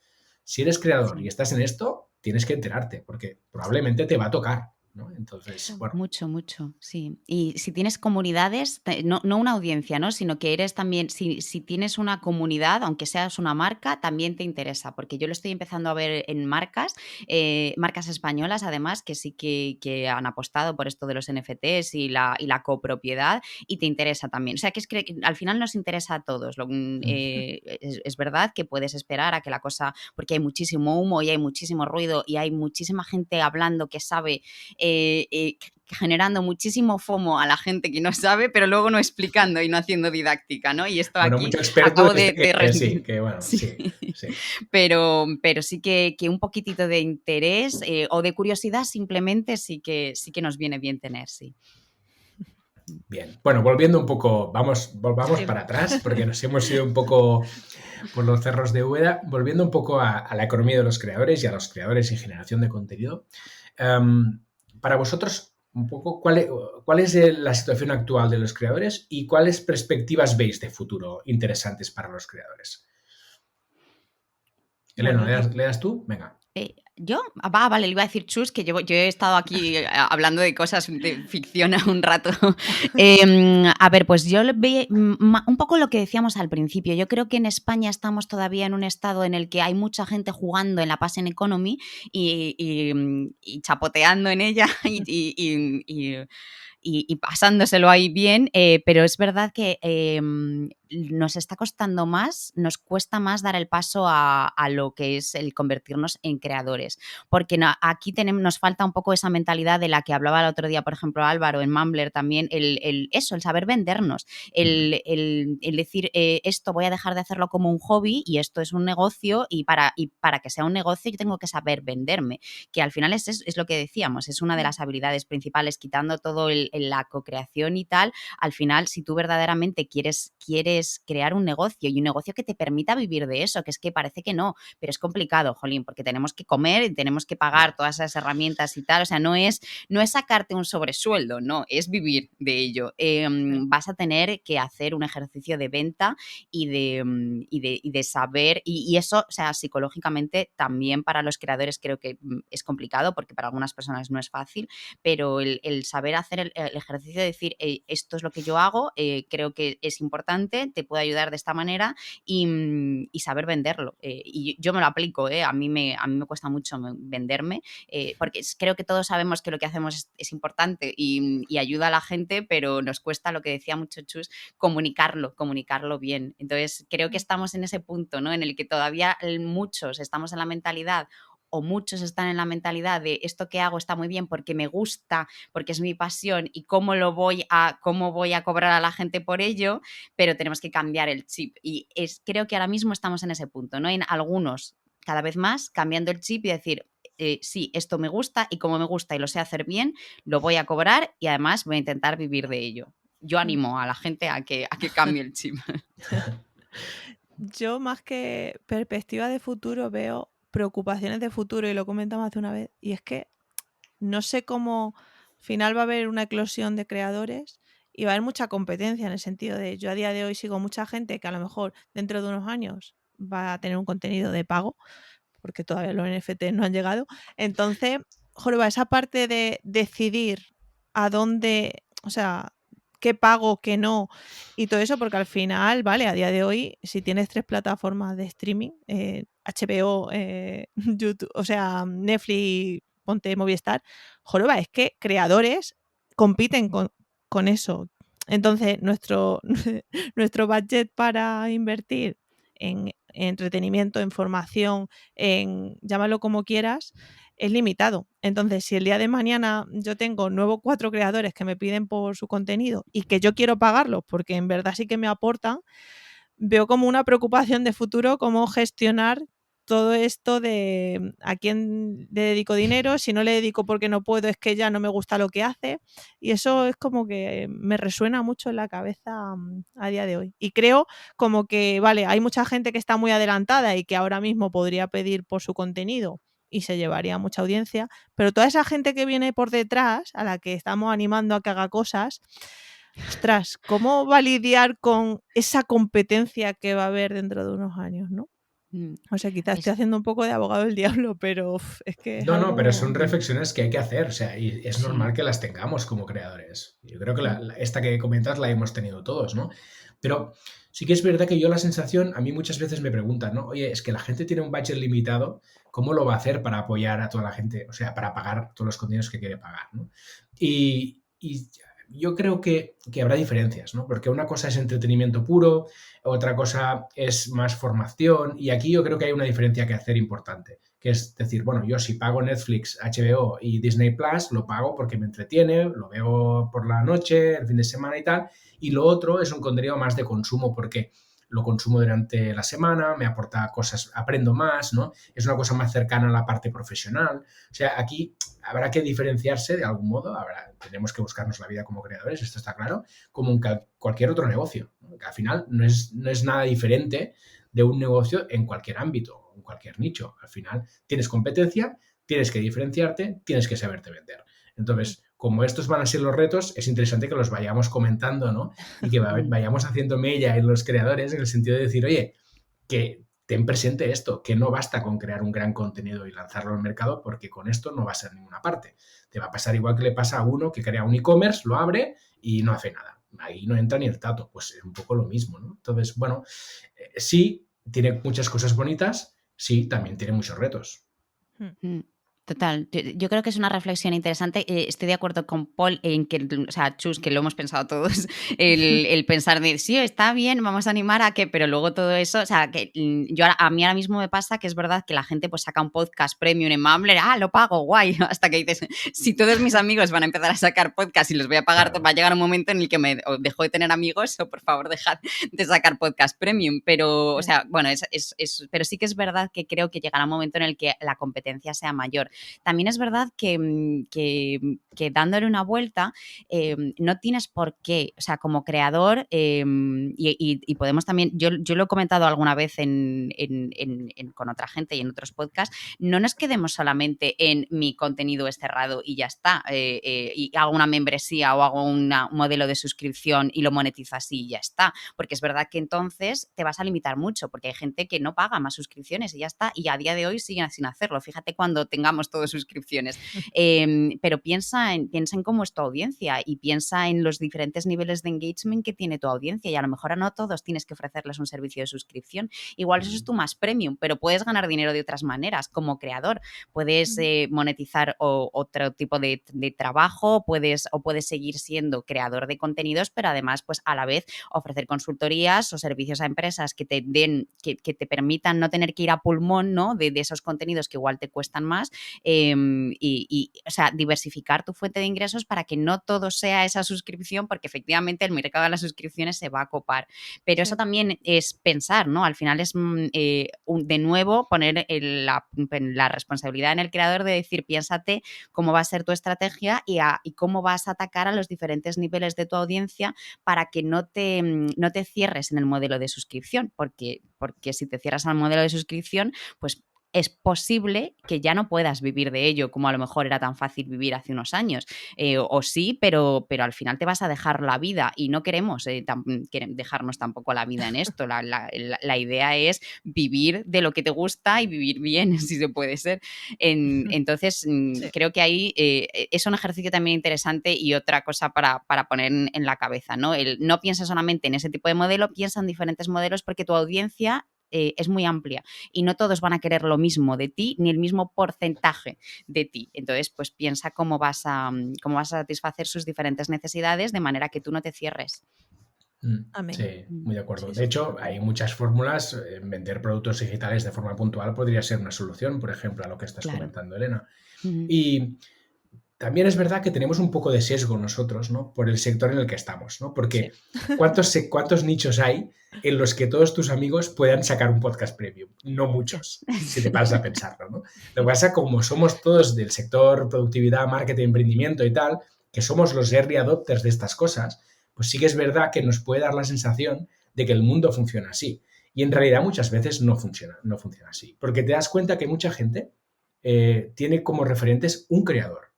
si eres creador y estás en esto, tienes que enterarte porque probablemente te va a tocar, ¿no? Entonces, Mucho, sí. Y si tienes comunidades, no una audiencia, ¿no? Sino que eres también, si tienes una comunidad, aunque seas una marca, también te interesa, porque yo lo estoy empezando a ver en marcas españolas, además, que sí que han apostado por esto de los NFTs y la copropiedad, y te interesa también. O sea, que al final nos interesa a todos. Es verdad que puedes esperar a que la cosa, porque hay muchísimo humo y hay muchísimo ruido y hay muchísima gente hablando que sabe, generando muchísimo FOMO a la gente que no sabe, pero luego no explicando y no haciendo didáctica, ¿no? Y esto aquí mucho experto acabo de sí. Pero sí que un poquitito de interés o de curiosidad simplemente sí que nos viene bien tener, sí. Bien, volviendo un poco, volvamos para atrás, porque nos hemos ido un poco por los cerros de Úbeda, volviendo un poco a la economía de los creadores y a los creadores y generación de contenido. Para vosotros, un poco, ¿cuál es la situación actual de los creadores y cuáles perspectivas veis de futuro interesantes para los creadores? Elena, Bueno, ¿le das tú? Venga. ¿Yo? Vale, le iba a decir Chus, que yo he estado aquí hablando de cosas de ficción un rato. A ver, pues yo veo un poco lo que decíamos al principio. Yo creo que en España estamos todavía en un estado en el que hay mucha gente jugando en la Passing Economy y chapoteando en ella y pasándoselo ahí bien, pero es verdad que nos está costando más, nos cuesta más dar el paso a lo que es el convertirnos en creadores, porque aquí nos falta un poco esa mentalidad de la que hablaba el otro día, por ejemplo, Álvaro, en Mumbler también, el saber vendernos, el decir, esto voy a dejar de hacerlo como un hobby y esto es un negocio y para que sea un negocio yo tengo que saber venderme, que al final es lo que decíamos, es una de las habilidades principales, quitando todo la co-creación y tal. Al final, si tú verdaderamente quieres crear un negocio y un negocio que te permita vivir de eso, que es que parece que no, pero es complicado, jolín, porque tenemos que comer y tenemos que pagar todas esas herramientas y tal, o sea, no es sacarte un sobresueldo, no, es vivir de ello. Vas a tener que hacer un ejercicio de venta y de saber, y eso, o sea, psicológicamente también para los creadores creo que es complicado, porque para algunas personas no es fácil, pero el saber hacer el ejercicio de decir, esto es lo que yo hago, creo que es importante, te puedo ayudar de esta manera y saber venderlo. Y yo me lo aplico, a mí me cuesta mucho venderme, porque creo que todos sabemos que lo que hacemos es importante y ayuda a la gente, pero nos cuesta, lo que decía mucho Chus, comunicarlo bien. Entonces creo que estamos en ese punto, ¿no?, en el que todavía muchos estamos en la mentalidad, o muchos están en la mentalidad de esto que hago está muy bien porque me gusta, porque es mi pasión y cómo voy a cobrar a la gente por ello, pero tenemos que cambiar el chip. Y creo que ahora mismo estamos en ese punto, ¿no? En algunos, cada vez más, cambiando el chip y decir, sí, esto me gusta y como me gusta y lo sé hacer bien, lo voy a cobrar y además voy a intentar vivir de ello. Yo animo a la gente a que cambie el chip. Yo, más que perspectiva de futuro, veo preocupaciones de futuro, y lo comentamos hace una vez, y es que no sé cómo al final va a haber una eclosión de creadores y va a haber mucha competencia, en el sentido de, yo a día de hoy sigo mucha gente que a lo mejor dentro de unos años va a tener un contenido de pago, porque todavía los NFT no han llegado. Entonces, joroba, esa parte de decidir a dónde, o sea, qué pago, qué no, y todo eso, porque al final, vale, a día de hoy, si tienes 3 plataformas de streaming, HBO, YouTube, o sea, Netflix, ponte Movistar, joroba, es que creadores compiten con eso. Entonces, nuestro budget para invertir en entretenimiento, en formación, llámalo como quieras, es limitado. Entonces, si el día de mañana yo tengo nuevos 4 creadores que me piden por su contenido y que yo quiero pagarlos porque en verdad sí que me aportan, veo como una preocupación de futuro cómo gestionar todo esto de a quién le dedico dinero, si no le dedico porque no puedo, es que ya no me gusta lo que hace, y eso es como que me resuena mucho en la cabeza a día de hoy. Y creo como que, vale, hay mucha gente que está muy adelantada y que ahora mismo podría pedir por su contenido y se llevaría mucha audiencia, pero toda esa gente que viene por detrás, a la que estamos animando a que haga cosas, ostras, ¿cómo va a lidiar con esa competencia que va a haber dentro de unos años, no? O sea, quizás estoy haciendo un poco de abogado del diablo, pero es que es No, pero algo... son reflexiones que hay que hacer, o sea, y es Sí. normal que las tengamos como creadores. Yo creo que esta que comentas la hemos tenido todos, ¿no? Pero sí que es verdad que yo la sensación, a mí muchas veces me preguntan, ¿no? Oye, es que la gente tiene un budget limitado, ¿cómo lo va a hacer para apoyar a toda la gente? O sea, para pagar todos los contenidos que quiere pagar, ¿no? Y yo creo que habrá diferencias, ¿no? Porque una cosa es entretenimiento puro, otra cosa es más formación, y aquí yo creo que hay una diferencia que hacer importante, que es decir, bueno, yo si pago Netflix, HBO y Disney Plus, lo pago porque me entretiene, lo veo por la noche, el fin de semana y tal, y lo otro es un contenido más de consumo porque lo consumo durante la semana, me aporta cosas, aprendo más, ¿no? Es una cosa más cercana a la parte profesional. O sea, aquí habrá que diferenciarse de algún modo, tenemos que buscarnos la vida como creadores, esto está claro, como en cualquier otro negocio, ¿no? Que al final no es nada diferente de un negocio en cualquier ámbito, en cualquier nicho. Al final tienes competencia, tienes que diferenciarte, tienes que saberte vender. Entonces, como estos van a ser los retos, es interesante que los vayamos comentando, ¿no? Y que vayamos haciendo mella en los creadores, en el sentido de decir, oye, que ten presente esto, que no basta con crear un gran contenido y lanzarlo al mercado, porque con esto no vas a ir a ninguna parte. Te va a pasar igual que le pasa a uno que crea un e-commerce, lo abre y no hace nada. Ahí no entra ni el tato, pues es un poco lo mismo, ¿no? Entonces, bueno, sí, tiene muchas cosas bonitas, sí, también tiene muchos retos. Total, yo creo que es una reflexión interesante. Estoy de acuerdo con Paul en que, o sea, Chus, que lo hemos pensado todos, el pensar de, sí, está bien, vamos a animar a que, pero luego todo eso, o sea, que a mí ahora mismo me pasa que es verdad que la gente pues saca un podcast premium en Mumbler, lo pago, guay, hasta que dices, si todos mis amigos van a empezar a sacar podcast y los voy a pagar, Claro. va a llegar un momento en el que me dejo de tener amigos o por favor dejad de sacar podcast premium, pero, o sea, bueno, pero sí que es verdad que creo que llegará un momento en el que la competencia sea mayor. También es verdad que dándole una vuelta, no tienes por qué, o sea, como creador, y podemos también, yo lo he comentado alguna vez con otra gente y en otros podcasts, no nos quedemos solamente en mi contenido es cerrado y ya está, y hago una membresía o hago un modelo de suscripción y lo monetizo así y ya está, porque es verdad que entonces te vas a limitar mucho, porque hay gente que no paga más suscripciones y ya está, y a día de hoy siguen sin hacerlo. Fíjate cuando tengamos todas suscripciones. Pero piensa en cómo es tu audiencia y piensa en los diferentes niveles de engagement que tiene tu audiencia, y a lo mejor a no todos tienes que ofrecerles un servicio de suscripción. Igual eso es tu más premium, pero puedes ganar dinero de otras maneras como creador. Puedes monetizar otro tipo de trabajo, puedes seguir siendo creador de contenidos, pero además pues a la vez ofrecer consultorías o servicios a empresas que te den, que te permitan no tener que ir a pulmón, ¿no? de esos contenidos que igual te cuestan más, o sea, diversificar tu fuente de ingresos para que no todo sea esa suscripción, porque efectivamente el mercado de las suscripciones se va a copar. Pero eso también es pensar, ¿no? Al final es de nuevo poner la responsabilidad en el creador de decir, piénsate cómo va a ser tu estrategia y cómo vas a atacar a los diferentes niveles de tu audiencia para que no te cierres en el modelo de suscripción, porque si te cierras al modelo de suscripción, pues es posible que ya no puedas vivir de ello como a lo mejor era tan fácil vivir hace unos años. O sí, pero al final te vas a dejar la vida y no queremos dejarnos tampoco la vida en esto. La idea es vivir de lo que te gusta y vivir bien, si se puede ser. Entonces, creo que ahí es un ejercicio también interesante y otra cosa para poner en la cabeza, ¿no? No piensa solamente en ese tipo de modelo, piensa en diferentes modelos porque tu audiencia es muy amplia y no todos van a querer lo mismo de ti ni el mismo porcentaje de ti. Entonces, pues piensa cómo vas a satisfacer sus diferentes necesidades de manera que tú no te cierres. Amén. Sí, muy de acuerdo. Sí, De hecho, hay muchas fórmulas. Vender productos digitales de forma puntual podría ser una solución, por ejemplo, a lo que estás comentando, Elena. Y también es verdad que tenemos un poco de sesgo nosotros, ¿no? Por el sector en el que estamos, ¿no? Porque ¿cuántos nichos hay en los que todos tus amigos puedan sacar un podcast premium? No muchos, si te paras a pensarlo, ¿no? Lo que pasa, como somos todos del sector productividad, marketing, emprendimiento y tal, que somos los early adopters de estas cosas, pues sí que es verdad que nos puede dar la sensación de que el mundo funciona así. Y en realidad muchas veces no funciona así. Porque te das cuenta que mucha gente tiene como referentes un creador,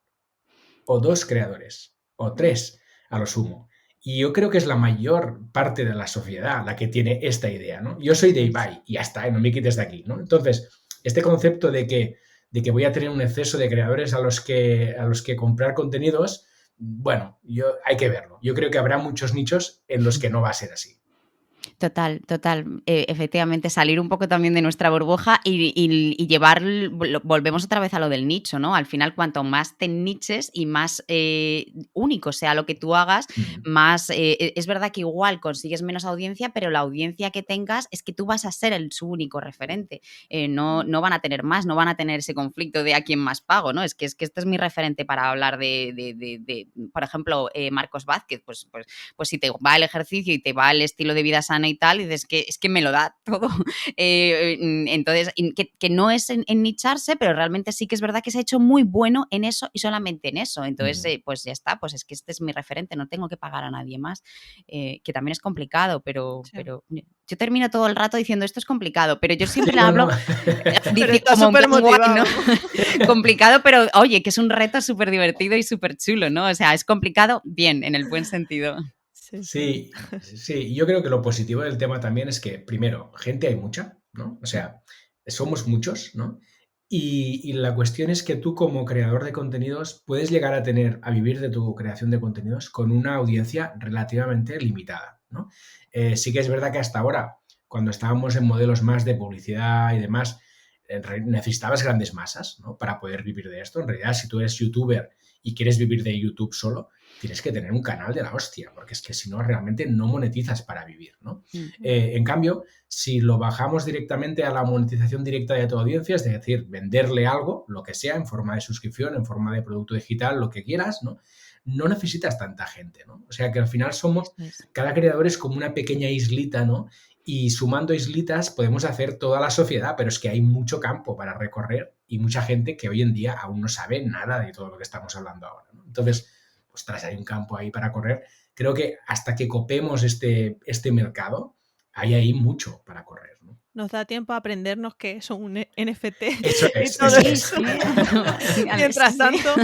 o dos creadores, o tres a lo sumo. Y yo creo que es la mayor parte de la sociedad la que tiene esta idea, ¿no? Yo soy de Ibai y ya está, no me quites de aquí, ¿no? Entonces, este concepto de que voy a tener un exceso de creadores a los que comprar contenidos, bueno, hay que verlo. Yo creo que habrá muchos nichos en los que no va a ser así. Total. Efectivamente, salir un poco también de nuestra burbuja y llevar, volvemos otra vez a lo del nicho, ¿no? Al final, cuanto más te niches y más único sea lo que tú hagas, más es verdad que igual consigues menos audiencia, pero la audiencia que tengas es que tú vas a ser su único referente. No van a tener más, no van a tener ese conflicto de a quién más pago, ¿no? Es que este es mi referente para hablar de por ejemplo, Marcos Vázquez, pues si te va el ejercicio y te va el estilo de vida sana y tal, y dices que es que me lo da todo. Entonces, que no es en nicharse, pero realmente sí que es verdad que se ha hecho muy bueno en eso y solamente en eso. Entonces, pues ya está, pues es que este es mi referente, no tengo que pagar a nadie más, que también es complicado, pero yo termino todo el rato diciendo esto es complicado, pero yo siempre hablo como súper motivado, ¿no? Complicado, pero oye, que es un reto súper divertido y súper chulo, ¿no? O sea, es complicado bien, en el buen sentido. Sí, yo creo que lo positivo del tema también es que, primero, gente hay mucha, ¿no? O sea, somos muchos, ¿no? Y la cuestión es que tú como creador de contenidos puedes llegar a vivir de tu creación de contenidos con una audiencia relativamente limitada, ¿no? Sí que es verdad que hasta ahora, cuando estábamos en modelos más de publicidad y demás, necesitabas grandes masas, ¿no? Para poder vivir de esto. En realidad, si tú eres youtuber y quieres vivir de YouTube solo, tienes que tener un canal de la hostia, porque es que si no, realmente no monetizas para vivir, ¿no? En cambio, si lo bajamos directamente a la monetización directa de tu audiencia, es decir, venderle algo, lo que sea, en forma de suscripción, en forma de producto digital, lo que quieras, ¿no? No necesitas tanta gente, ¿no? O sea que al final cada creador es como una pequeña islita, ¿no? Y sumando islitas podemos hacer toda la sociedad, pero es que hay mucho campo para recorrer y mucha gente que hoy en día aún no sabe nada de todo lo que estamos hablando ahora, ¿no? Entonces, ostras, hay un campo ahí para correr. Creo que hasta que copemos este mercado, hay ahí mucho para correr, ¿no? Nos da tiempo a aprendernos qué es un NFT Eso y es, todo eso eso. es. Mientras tanto...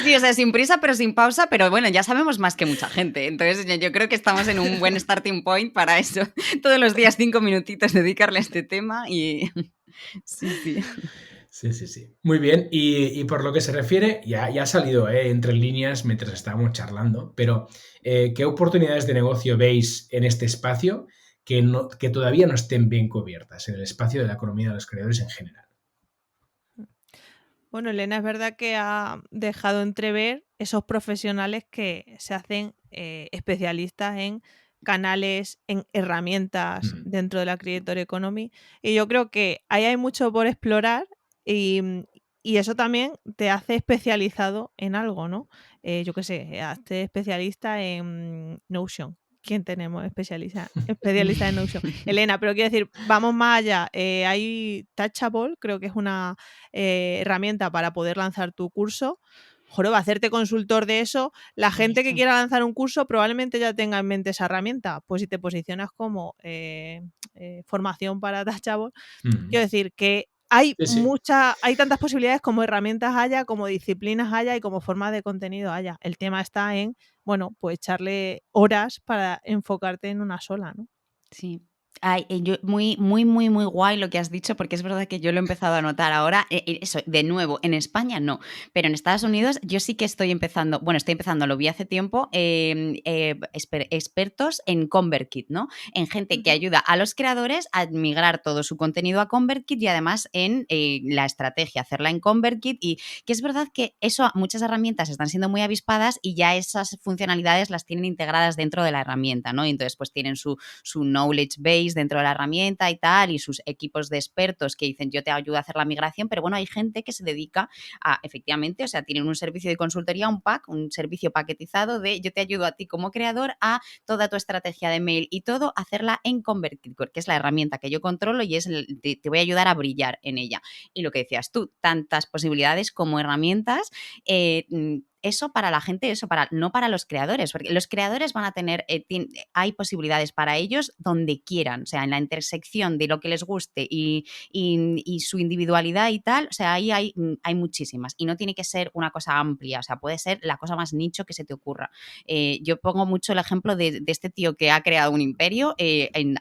Sí, o sea, sin prisa pero sin pausa, pero bueno, ya sabemos más que mucha gente. Entonces yo creo que estamos en un buen starting point para eso. Todos los días 5 minutitos dedicarle a este tema y... Sí. Sí. Muy bien. Y por lo que se refiere, ya ha salido entre líneas mientras estábamos charlando, pero ¿qué oportunidades de negocio veis en este espacio que todavía no estén bien cubiertas en el espacio de la economía de los creadores en general? Bueno, Elena, es verdad que ha dejado entrever esos profesionales que se hacen especialistas en canales, en herramientas dentro de la Creator Economy. Y yo creo que ahí hay mucho por explorar y eso también te hace especializado en algo, ¿no? Yo qué sé, hazte especialista en Notion. ¿Quién tenemos especialista en Notion? Elena, pero quiero decir, vamos más allá. Hay Touchable, creo que es una herramienta para poder lanzar tu curso. Joroba, hacerte consultor de eso. La gente que quiera lanzar un curso probablemente ya tenga en mente esa herramienta. Pues si te posicionas como formación para Touchable, quiero decir que hay hay tantas posibilidades como herramientas haya, como disciplinas haya y como formas de contenido haya. El tema está en, bueno, pues echarle horas para enfocarte en una sola, ¿no? Sí. Muy guay lo que has dicho, porque es verdad que yo lo he empezado a notar ahora. Eso, de nuevo, en España no, pero en Estados Unidos yo sí que estoy empezando, lo vi hace tiempo, expertos en ConvertKit, ¿no? En gente que ayuda a los creadores a migrar todo su contenido a ConvertKit y además en la estrategia, hacerla en ConvertKit, y que es verdad que muchas herramientas están siendo muy avispadas y ya esas funcionalidades las tienen integradas dentro de la herramienta, ¿no? Y entonces pues tienen su knowledge base dentro de la herramienta y tal, y sus equipos de expertos que dicen yo te ayudo a hacer la migración, pero bueno, hay gente que se dedica a, efectivamente, o sea, tienen un servicio de consultoría, un servicio paquetizado de yo te ayudo a ti como creador a toda tu estrategia de mail y todo, hacerla en ConvertKit, que es la herramienta que yo controlo y te voy a ayudar a brillar en ella. Y lo que decías tú, tantas posibilidades como herramientas, eso para la gente, no para los creadores, porque los creadores van a tener, hay posibilidades para ellos donde quieran, o sea, en la intersección de lo que les guste y su individualidad y tal, o sea, ahí hay muchísimas y no tiene que ser una cosa amplia, o sea, puede ser la cosa más nicho que se te ocurra. Yo pongo mucho el ejemplo de este tío que ha creado un imperio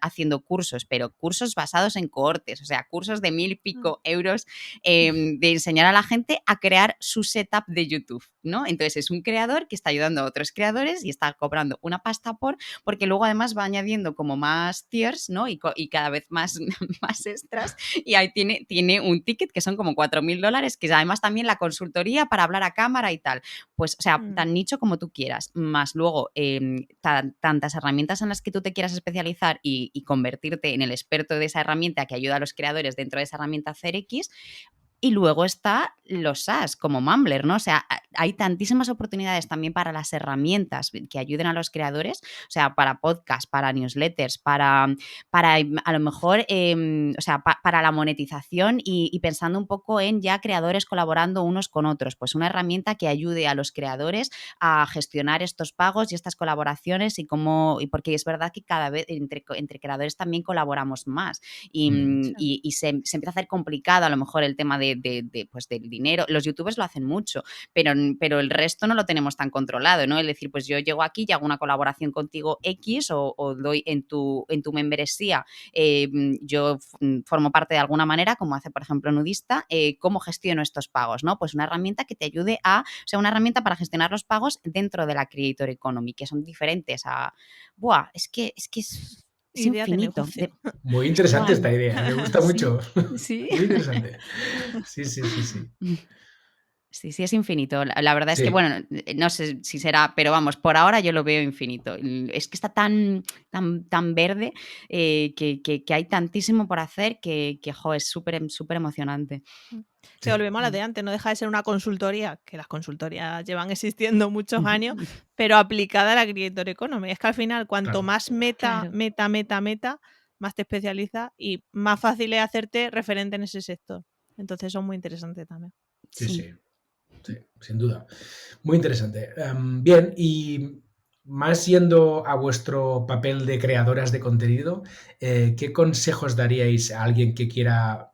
haciendo cursos, pero cursos basados en cohortes, o sea, cursos de 1.000 y pico euros de enseñar a la gente a crear su setup de YouTube, ¿no? Entonces es un creador que está ayudando a otros creadores y está cobrando una pasta porque luego además va añadiendo como más tiers, ¿no? Y cada vez más extras, y ahí tiene un ticket que son como $4.000, que además también la consultoría para hablar a cámara y tal. Pues, o sea, tan nicho como tú quieras, más luego tantas herramientas en las que tú te quieras especializar y convertirte en el experto de esa herramienta que ayuda a los creadores dentro de esa herramienta a hacer X. Y luego está los SaaS, como Mumbler, ¿no? O sea, hay tantísimas oportunidades también para las herramientas que ayuden a los creadores, o sea, para podcasts, para newsletters, para a lo mejor, o sea, para la monetización y pensando un poco en ya creadores colaborando unos con otros, pues una herramienta que ayude a los creadores a gestionar estos pagos y estas colaboraciones y porque es verdad que cada vez entre creadores también colaboramos más y se empieza a hacer complicado a lo mejor el tema pues del dinero. Los youtubers lo hacen mucho, pero pero el resto no lo tenemos tan controlado, ¿no? Es decir, pues yo llego aquí y hago una colaboración contigo X o doy en tu membresía, yo formo parte de alguna manera, como hace, por ejemplo, Nudista, ¿cómo gestiono estos pagos, ¿no? Pues una herramienta que te ayude una herramienta para gestionar los pagos dentro de la Creator Economy, que son diferentes a... ¡Buah! Es que es Idea de infinito. negocio. Muy interesante esta idea, me gusta Sí, mucho. sí. Muy interesante. Sí. Sí, es infinito. La verdad es que, Sí. bueno, no sé si será, pero vamos, por ahora yo lo veo infinito. Es que está tan verde que hay tantísimo por hacer que es súper emocionante. Sí, volvemos a lo de antes, no deja de ser una consultoría, que las consultorías llevan existiendo muchos años, pero aplicada a la Creator Economy. Es que al final, cuanto más meta, más te especializas y más fácil es hacerte referente en ese sector. Entonces, son muy interesantes también. Sí, sin duda. Muy interesante. Bien, y más yendo a vuestro papel de creadoras de contenido, ¿qué consejos daríais a alguien que quiera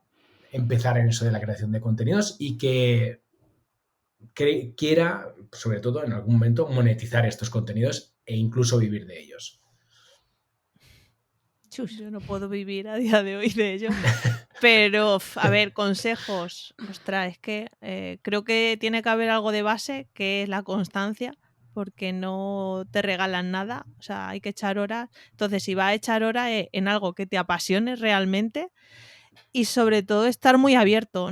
empezar en eso de la creación de contenidos y que quiera, sobre todo en algún momento, monetizar estos contenidos e incluso vivir de ellos? Yo no puedo vivir a día de hoy de ello. Pero, a ver, consejos. Ostras, es que creo que tiene que haber algo de base, que es la constancia, porque no te regalan nada. O sea, hay que echar horas. Entonces, si vas a echar horas en algo que te apasione realmente y sobre todo estar muy abierto,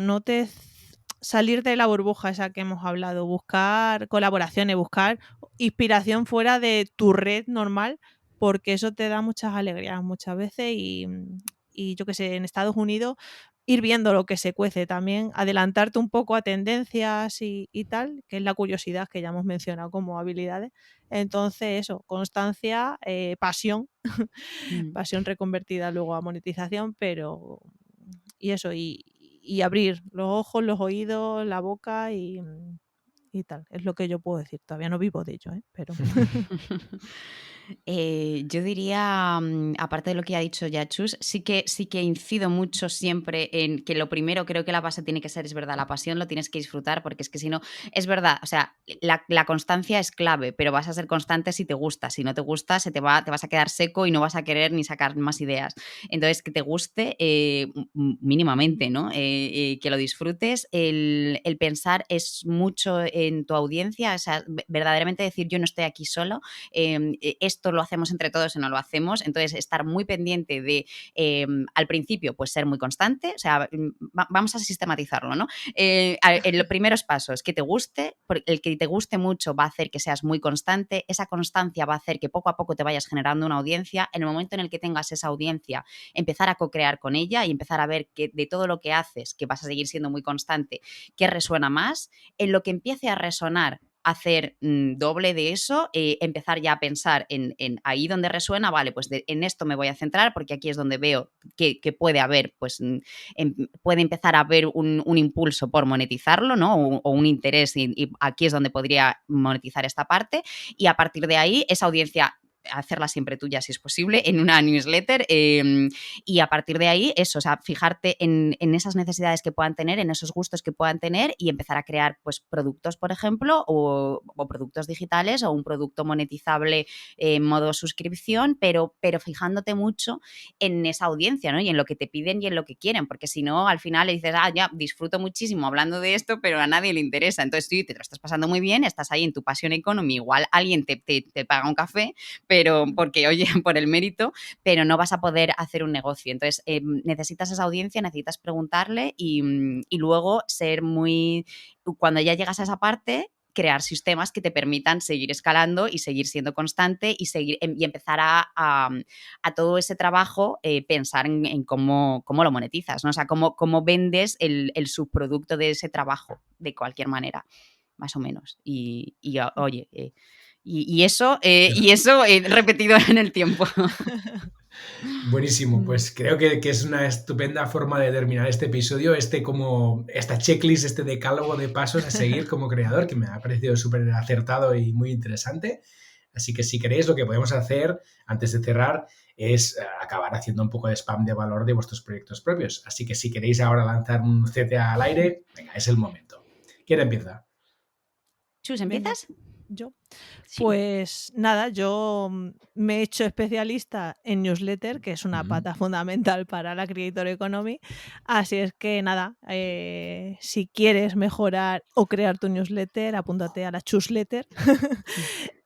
salir de la burbuja esa que hemos hablado, buscar colaboraciones, buscar inspiración fuera de tu red normal, porque eso te da muchas alegrías muchas veces y yo que sé, en Estados Unidos ir viendo lo que se cuece también, adelantarte un poco a tendencias y tal, que es la curiosidad que ya hemos mencionado como habilidades. Entonces eso, constancia, pasión, pasión reconvertida luego a monetización, pero y eso, y abrir los ojos, los oídos, la boca y tal. Es lo que yo puedo decir. Todavía no vivo de ello, pero... Yo diría, aparte de lo que ha dicho ya Chus, sí que incido mucho siempre en que lo primero, creo que la base tiene que ser, es verdad, la pasión, lo tienes que disfrutar, porque es que si no, es verdad, o sea, la constancia es clave, pero vas a ser constante si te gusta. Si no te gusta, te vas a quedar seco y no vas a querer ni sacar más ideas. Entonces, que te guste mínimamente, ¿no? Que lo disfrutes. El pensar es mucho en tu audiencia, o sea, verdaderamente decir, yo no estoy aquí solo, esto lo hacemos entre todos o no lo hacemos. Entonces, estar muy pendiente de, al principio, pues ser muy constante. O sea, vamos a sistematizarlo, ¿no? En los primeros pasos, que te guste, el que te guste mucho va a hacer que seas muy constante. Esa constancia va a hacer que poco a poco te vayas generando una audiencia. En el momento en el que tengas esa audiencia, empezar a co-crear con ella y empezar a ver que de todo lo que haces, que vas a seguir siendo muy constante, qué resuena más. En lo que empiece a resonar, hacer doble de eso, empezar ya a pensar en ahí donde resuena, vale, pues en esto me voy a centrar porque aquí es donde veo que puede haber, pues puede empezar a haber un impulso por monetizarlo, ¿no? O un interés y aquí es donde podría monetizar esta parte, y a partir de ahí esa audiencia hacerla siempre tuya si es posible en una newsletter, y a partir de ahí eso, o sea, fijarte en esas necesidades que puedan tener, en esos gustos que puedan tener y empezar a crear pues productos, por ejemplo, o productos digitales o un producto monetizable en modo suscripción, pero fijándote mucho en esa audiencia, ¿no? Y en lo que te piden y en lo que quieren, porque si no, al final le dices, ya, disfruto muchísimo hablando de esto, pero a nadie le interesa. Entonces tú te lo estás pasando muy bien, estás ahí en tu Passion Economy, igual alguien te paga un café, pero porque, oye, por el mérito, pero no vas a poder hacer un negocio. Entonces, necesitas esa audiencia, necesitas preguntarle y luego ser muy... Cuando ya llegas a esa parte, crear sistemas que te permitan seguir escalando y seguir siendo constante y empezar a todo ese trabajo, pensar en cómo lo monetizas, ¿no? O sea, cómo vendes el subproducto de ese trabajo, de cualquier manera, más o menos. Oye... Y eso repetido en el tiempo. Buenísimo, pues creo que es una estupenda forma de terminar este episodio, esta checklist, este decálogo de pasos a seguir como creador, que me ha parecido súper acertado y muy interesante. Así que si queréis, lo que podemos hacer antes de cerrar es acabar haciendo un poco de spam de valor de vuestros proyectos propios. Así que si queréis ahora lanzar un CTA al aire, venga, es el momento. ¿Quién empieza? Chus, ¿empiezas? Yo. Sí. Pues nada, yo me he hecho especialista en newsletter, que es una pata fundamental para la Creator Economy. Así es que nada, si quieres mejorar o crear tu newsletter, apúntate a la Chusletter.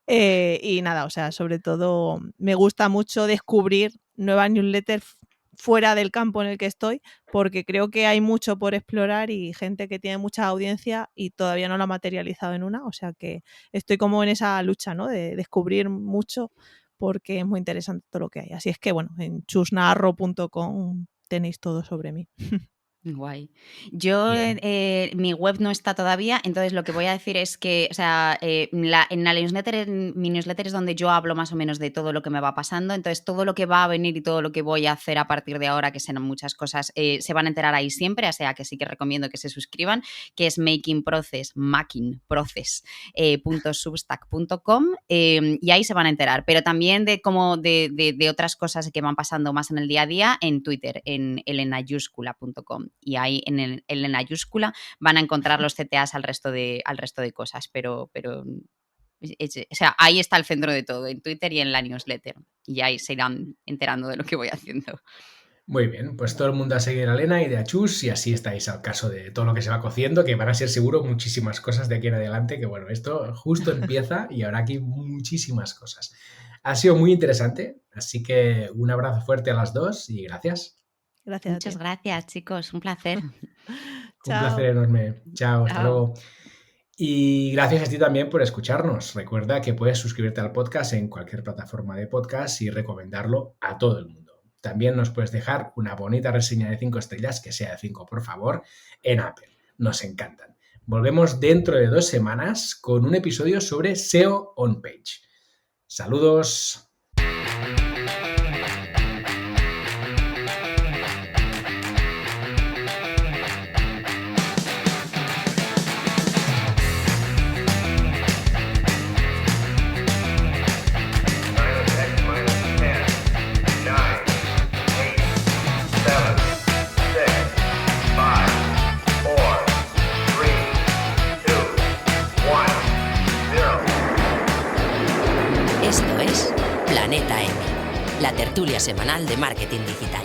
Y nada, o sea, sobre todo me gusta mucho descubrir nuevas newsletters fuera del campo en el que estoy, porque creo que hay mucho por explorar y gente que tiene mucha audiencia y todavía no lo ha materializado en una, o sea que estoy como en esa lucha, ¿no? De descubrir mucho porque es muy interesante todo lo que hay. Así es que bueno, en chusnarro.com tenéis todo sobre mí. Guay. Yo, mi web no está todavía, entonces lo que voy a decir es que, o sea, en la newsletter, mi newsletter es donde yo hablo más o menos de todo lo que me va pasando, entonces todo lo que va a venir y todo lo que voy a hacer a partir de ahora, que serán muchas cosas, se van a enterar ahí siempre, o sea que sí que recomiendo que se suscriban, que es makingprocess.substack.com y ahí se van a enterar, pero también de otras cosas que van pasando más en el día a día en Twitter, en elenayúscula.com. Y ahí en la mayúscula van a encontrar los CTAs al resto de cosas, pero o sea, ahí está el centro de todo, en Twitter y en la newsletter, y ahí se irán enterando de lo que voy haciendo. Muy bien, pues todo el mundo a seguir a Elena y de a Chus, y así estáis al caso de todo lo que se va cociendo, que van a ser seguro muchísimas cosas de aquí en adelante, que bueno, esto justo empieza y habrá aquí muchísimas cosas. Ha sido muy interesante, así que un abrazo fuerte a las dos y gracias. Gracias. Muchas gracias, chicos. Un placer. Un placer enorme. Chao, hasta luego. Y gracias a ti también por escucharnos. Recuerda que puedes suscribirte al podcast en cualquier plataforma de podcast y recomendarlo a todo el mundo. También nos puedes dejar una bonita reseña de 5 estrellas, que sea de 5, por favor, en Apple. Nos encantan. Volvemos dentro de 2 semanas con un episodio sobre SEO on Page. Saludos. Esto es Planeta M, la tertulia semanal de marketing digital.